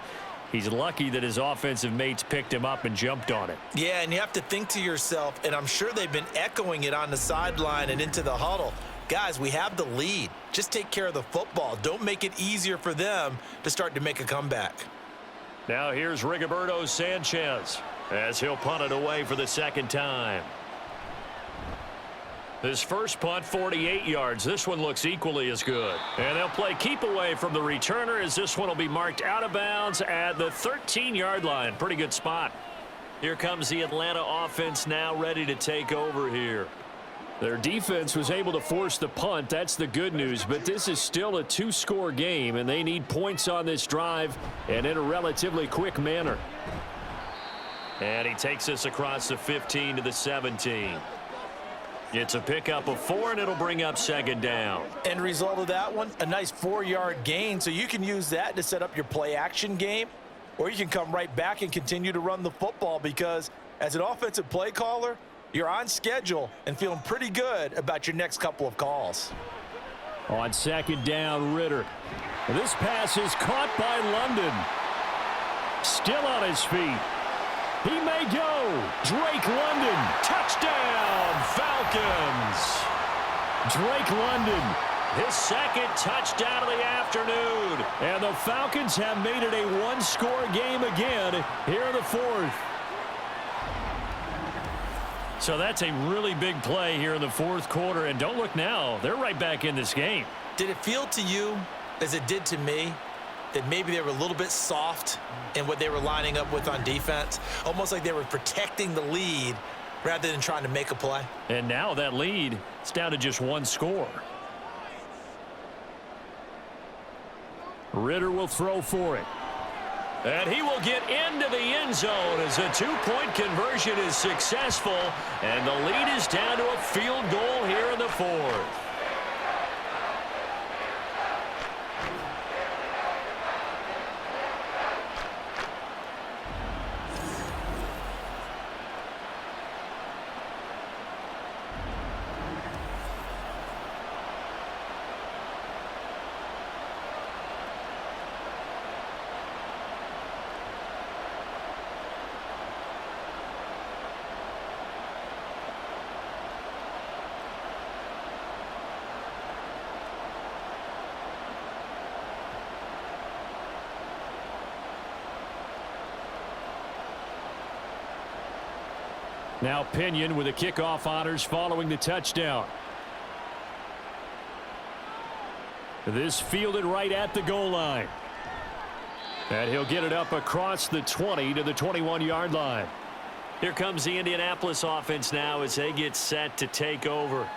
He's lucky that his offensive mates picked him up and jumped on it. Yeah, and you have to think to yourself, and I'm sure they've been echoing it on the sideline and into the huddle. Guys, we have the lead. Just take care of the football. Don't make it easier for them to start to make a comeback. Now here's Rigoberto Sanchez as he'll punt it away for the 2nd time. His first punt, 48 yards. This one looks equally as good. And they'll play keep away from the returner as this one will be marked out of bounds at the 13-yard line. Pretty good spot. Here comes the Atlanta offense now ready to take over here. Their defense was able to force the punt. That's the good news. But this is still a 2-score game, and they need points on this drive and in a relatively quick manner. And he takes this across the 15 to the 17. It's a pickup of 4, and it'll bring up 2nd down. End result of that one, a nice 4-yard gain, so you can use that to set up your play-action game, or you can come right back and continue to run the football because as an offensive play caller, you're on schedule and feeling pretty good about your next couple of calls. On 2nd down, Ritter. This pass is caught by London. Still on his feet. He may go. Drake London. Touchdown, Falcons. Drake London, his 2nd touchdown of the afternoon. And the Falcons have made it a 1-score game again here in the 4th. So that's a really big play here in the 4th quarter. And don't look now. They're right back in this game. Did it feel to you, as it did to me, that maybe they were a little bit soft in what they were lining up with on defense? Almost like they were protecting the lead rather than trying to make a play. And now that lead is down to just 1 score. Ritter will throw for it. And he will get into the end zone as a 2-point conversion is successful. And the lead is down to a field goal here in the 4th. Now Pinion with the kickoff honors following the touchdown. This fielded right at the goal line. And he'll get it up across the 20 to the 21-yard line. Here comes the Indianapolis offense now as they get set to take over.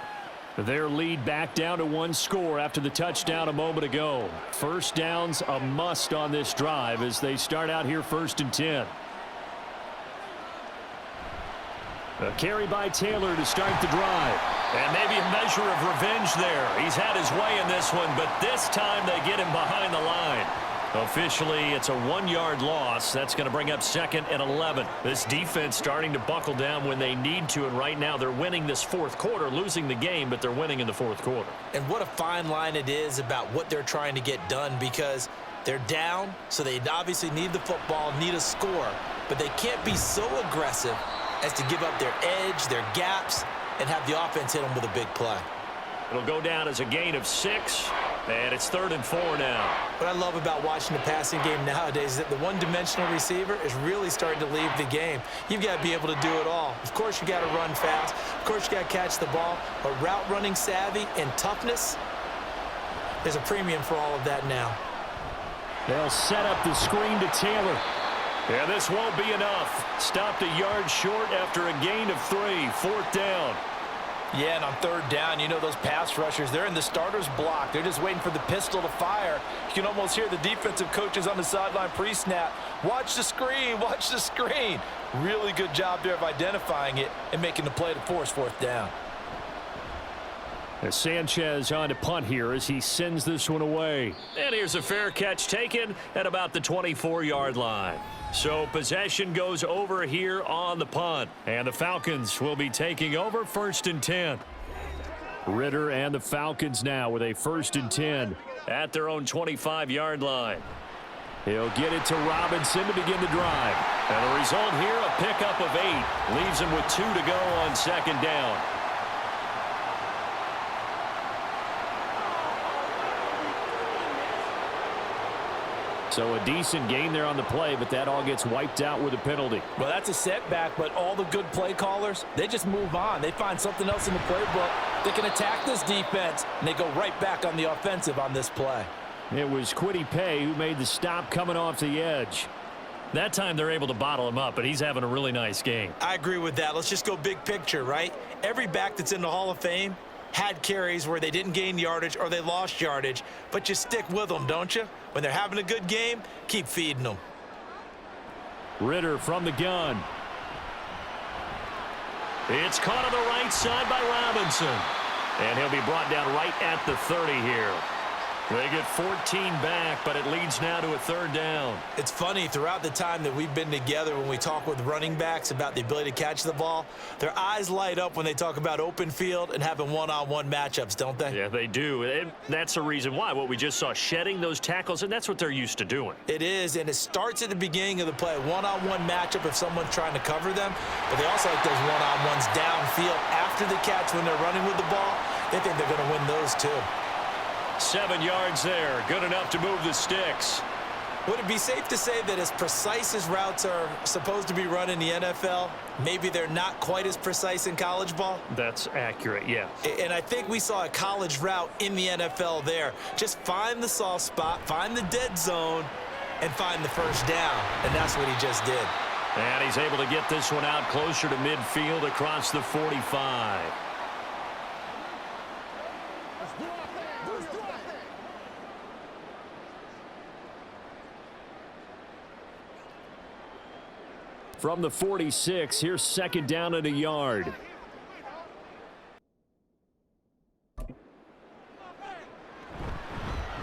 Their lead back down to one score after the touchdown a moment ago. First down's a must on this drive as they start out here 1st and 10. A carry by Taylor to start the drive. And maybe a measure of revenge there. He's had his way in this one, but this time they get him behind the line. Officially, it's a 1-yard loss. That's going to bring up 2nd and 11. This defense starting to buckle down when they need to, and right now they're winning this 4th quarter, losing the game, but they're winning in the 4th quarter. And what a fine line it is about what they're trying to get done, because they're down, so they obviously need the football, need a score, but they can't be so aggressive as to give up their edge, their gaps, and have the offense hit them with a big play. It'll go down as a gain of 6, and it's 3rd and 4 now. What I love about watching the passing game nowadays is that the one-dimensional receiver is really starting to leave the game. You've got to be able to do it all. Of course, you got to run fast. Of course, you got to catch the ball. But route running savvy and toughness, there's a premium for all of that now. They'll set up the screen to Taylor. And this won't be enough. Stopped a yard short after a gain of 3. 4th down. Yeah, and on 3rd down, you know those pass rushers, they're in the starter's block. They're just waiting for the pistol to fire. You can almost hear the defensive coaches on the sideline pre-snap. Watch the screen, watch the screen. Really good job there of identifying it and making the play to force 4th down. As Sanchez on to punt here as he sends this one away. And here's a fair catch taken at about the 24-yard line. So possession goes over here on the punt. And the Falcons will be taking over 1st and 10. Ritter and the Falcons now with a 1st and 10 at their own 25-yard line. He'll get it to Robinson to begin the drive. And the result here, a pickup of 8. Leaves him with 2 to go on 2nd down. So a decent gain there on the play, but that all gets wiped out with a penalty. Well, that's a setback, but all the good play callers, they just move on. They find something else in the playbook. They can attack this defense, and they go right back on the offensive on this play. It was Kwity Paye who made the stop coming off the edge. That time they're able to bottle him up, but he's having a really nice game. I agree with that. Let's just go big picture, right? Every back that's in the Hall of Fame had carries where they didn't gain yardage or they lost yardage, but you stick with them, don't you? When they're having a good game, keep feeding them. Ritter from the gun. It's caught on the right side by Robinson. And he'll be brought down right at the 30 here. They get 14 back, but it leads now to a 3rd down. It's funny, throughout the time that we've been together, when we talk with running backs about the ability to catch the ball, their eyes light up when they talk about open field and having one-on-one matchups, don't they? Yeah, they do. And that's the reason why. What we just saw, shedding those tackles, and that's what they're used to doing. It is, and it starts at the beginning of the play. One-on-one matchup if someone's trying to cover them, but they also like those one-on-ones downfield after the catch when they're running with the ball. They think they're going to win those too. 7 yards there. Good enough to move the sticks. Would it be safe to say that as precise as routes are supposed to be run in the NFL, maybe they're not quite as precise in college ball? That's accurate, yeah. And I think we saw a college route in the NFL there. Just find the soft spot, find the dead zone, and find the 1st down. And that's what he just did. And he's able to get this one out closer to midfield across the 45. From the 46, here's 2nd down and a yard.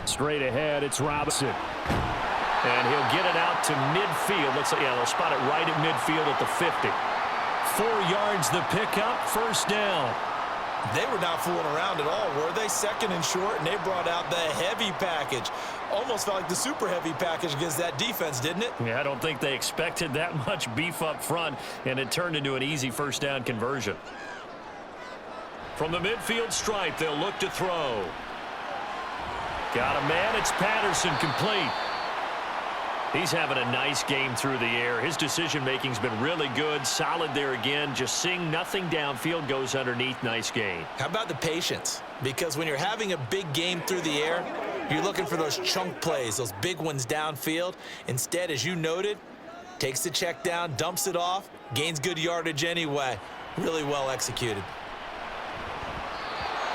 Straight ahead, it's Robinson. And he'll get it out to midfield. Looks like, yeah, they'll spot it right at midfield at the 50. 4 yards the pickup, 1st down. They were not fooling around at all, were they? 2nd and short, and they brought out the heavy package. Almost felt like the super heavy package against that defense, didn't it? Yeah, I don't think they expected that much beef up front, and it turned into an easy 1st down conversion. From the midfield stripe, they'll look to throw. Got a man, it's Patterson, complete. He's having a nice game through the air. His decision-making's been really good, solid there again. Just seeing nothing downfield, goes underneath. Nice gain. How about the patience? Because when you're having a big game through the air, you're looking for those chunk plays, those big ones downfield. Instead, as you noted, takes the check down, dumps it off, gains good yardage anyway. Really well executed.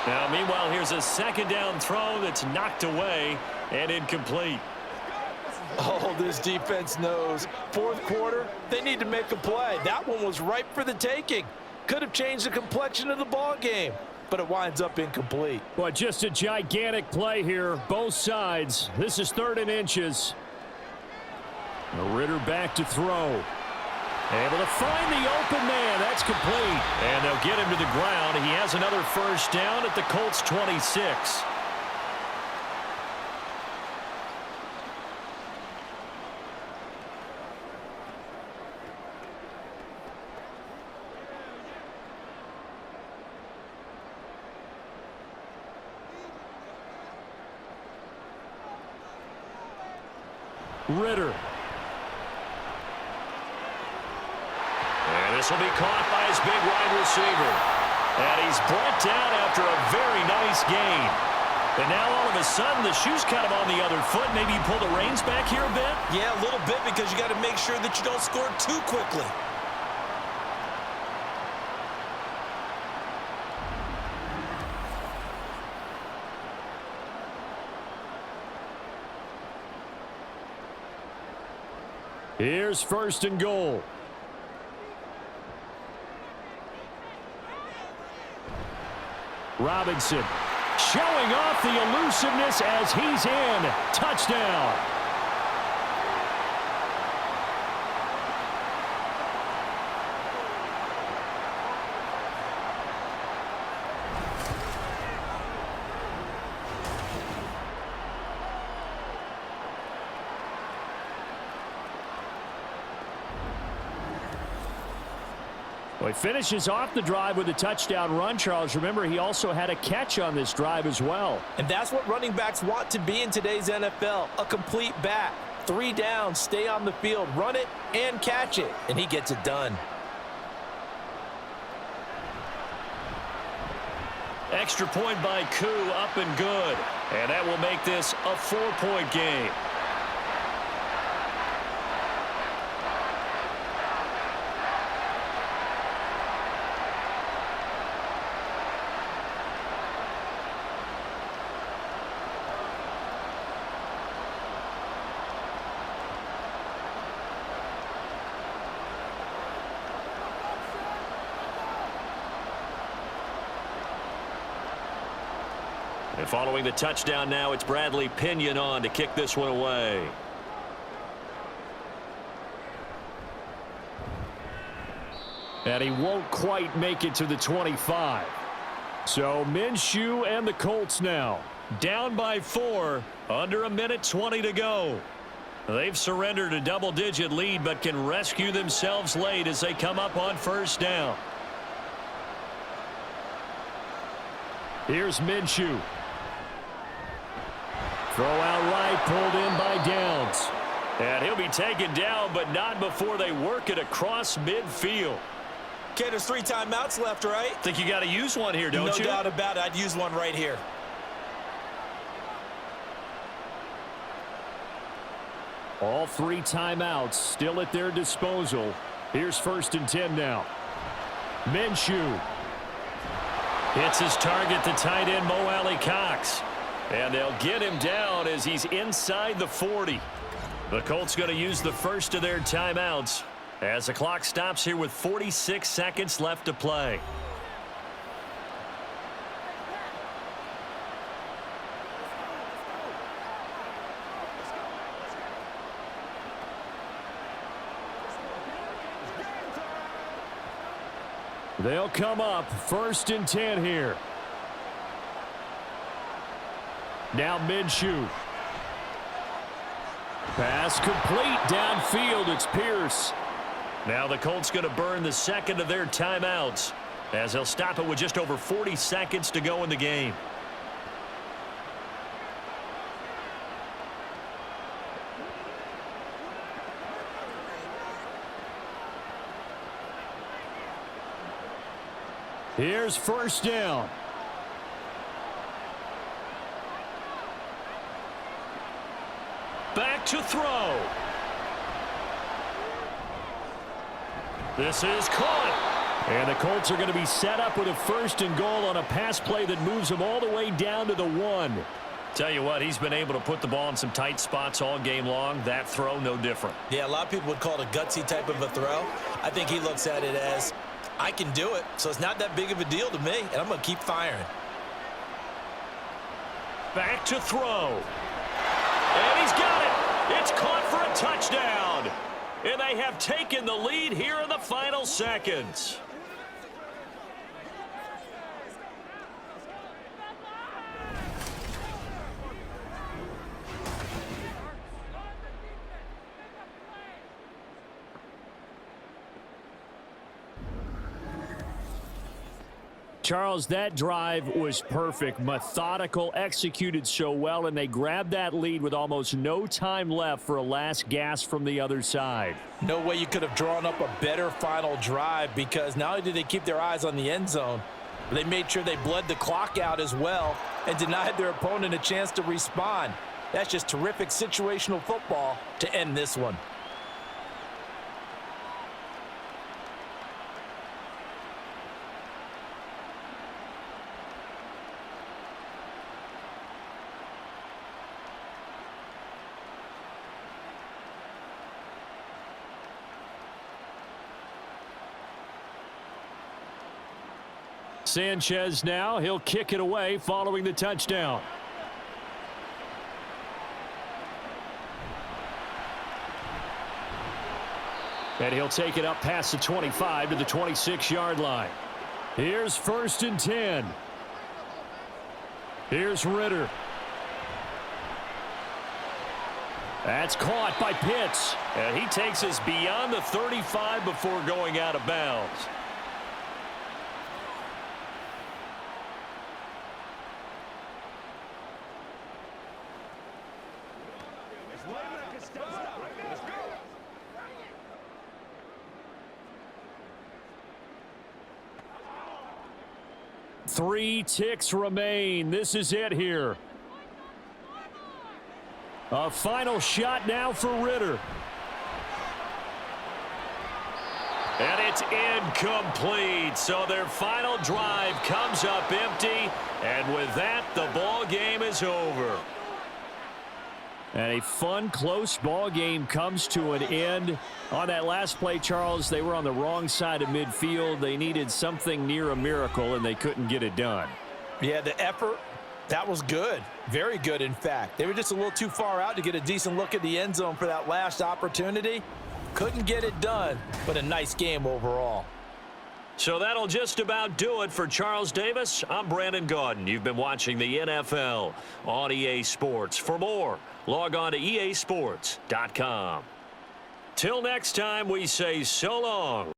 Now, meanwhile, here's a second down throw that's knocked away and incomplete. Oh, this defense knows. Fourth quarter, they need to make a play. That one was ripe for the taking. Could have changed the complexion of the ball game, but it winds up incomplete. Boy, just a gigantic play here, both sides. This is 3rd and inches. Ritter back to throw. Able to find the open man. That's complete. And they'll get him to the ground. He has another first down at the Colts 26. Ritter. And this will be caught by his big wide receiver. And he's brought down after a very nice gain. And now all of a sudden the shoe's kind of on the other foot. Maybe you pull the reins back here a bit? Yeah, a little bit, because you got to make sure that you don't score too quickly. Here's 1st and goal. Robinson showing off the elusiveness as he's in. Touchdown. Well, he finishes off the drive with a touchdown run, Charles. Remember, he also had a catch on this drive as well. And that's what running backs want to be in today's NFL, a complete back. 3 downs, stay on the field, run it, and catch it. And he gets it done. Extra point by Koo, up and good. And that will make this a 4-point game. And following the touchdown now, it's Bradley Pinion on to kick this one away. And he won't quite make it to the 25. So Minshew and the Colts now down by 4, under 1:20 to go. They've surrendered a double-digit lead, but can rescue themselves late as they come up on 1st down. Here's Minshew. Throw out right, pulled in by Downs. And he'll be taken down, but not before they work it across midfield. Okay, there's 3 timeouts left, right? Think you got to use one here, don't you? No doubt about it. I'd use one right here. All 3 timeouts still at their disposal. Here's 1st and 10 now. Minshew hits his target, the tight end, Mo Alley-Cox. And they'll get him down as he's inside the 40. The Colts going to use the first of their timeouts as the clock stops here with 46 seconds left to play. They'll come up 1st and 10 here. Now Minshew. Pass complete downfield. It's Pierce. Now the Colts going to burn the second of their timeouts as they'll stop it with just over 40 seconds to go in the game. Here's 1st down. Back to throw. This is caught. And the Colts are going to be set up with a 1st and goal on a pass play that moves them all the way down to the 1. Tell you what, he's been able to put the ball in some tight spots all game long. That throw, no different. Yeah, a lot of people would call it a gutsy type of a throw. I think he looks at it as, I can do it, so it's not that big of a deal to me, and I'm going to keep firing. Back to throw. And he's got it. It's caught for a touchdown. And they have taken the lead here in the final seconds. Charles, that drive was perfect, methodical, executed so well, and they grabbed that lead with almost no time left for a last gasp from the other side. No way you could have drawn up a better final drive, because not only did they keep their eyes on the end zone, but they made sure they bled the clock out as well and denied their opponent a chance to respond. That's just terrific situational football to end this one. Sanchez now, he'll kick it away following the touchdown. And he'll take it up past the 25 to the 26-yard line. Here's 1st and 10. Here's Ritter. That's caught by Pitts. And he takes us beyond the 35 before going out of bounds. Three ticks remain. This is it here. A final shot now for Ritter. And it's incomplete. So their final drive comes up empty. And with that, the ball game is over. And a fun, close ball game comes to an end. On that last play, Charles, they were on the wrong side of midfield. They needed something near a miracle, and they couldn't get it done. Yeah, the effort, that was good. Very good, in fact. They were just a little too far out to get a decent look at the end zone for that last opportunity. Couldn't get it done, but a nice game overall. So that'll just about do it for Charles Davis. I'm Brandon Gaudin. You've been watching the NFL on EA Sports. For more, log on to easports.com. Till next time, we say so long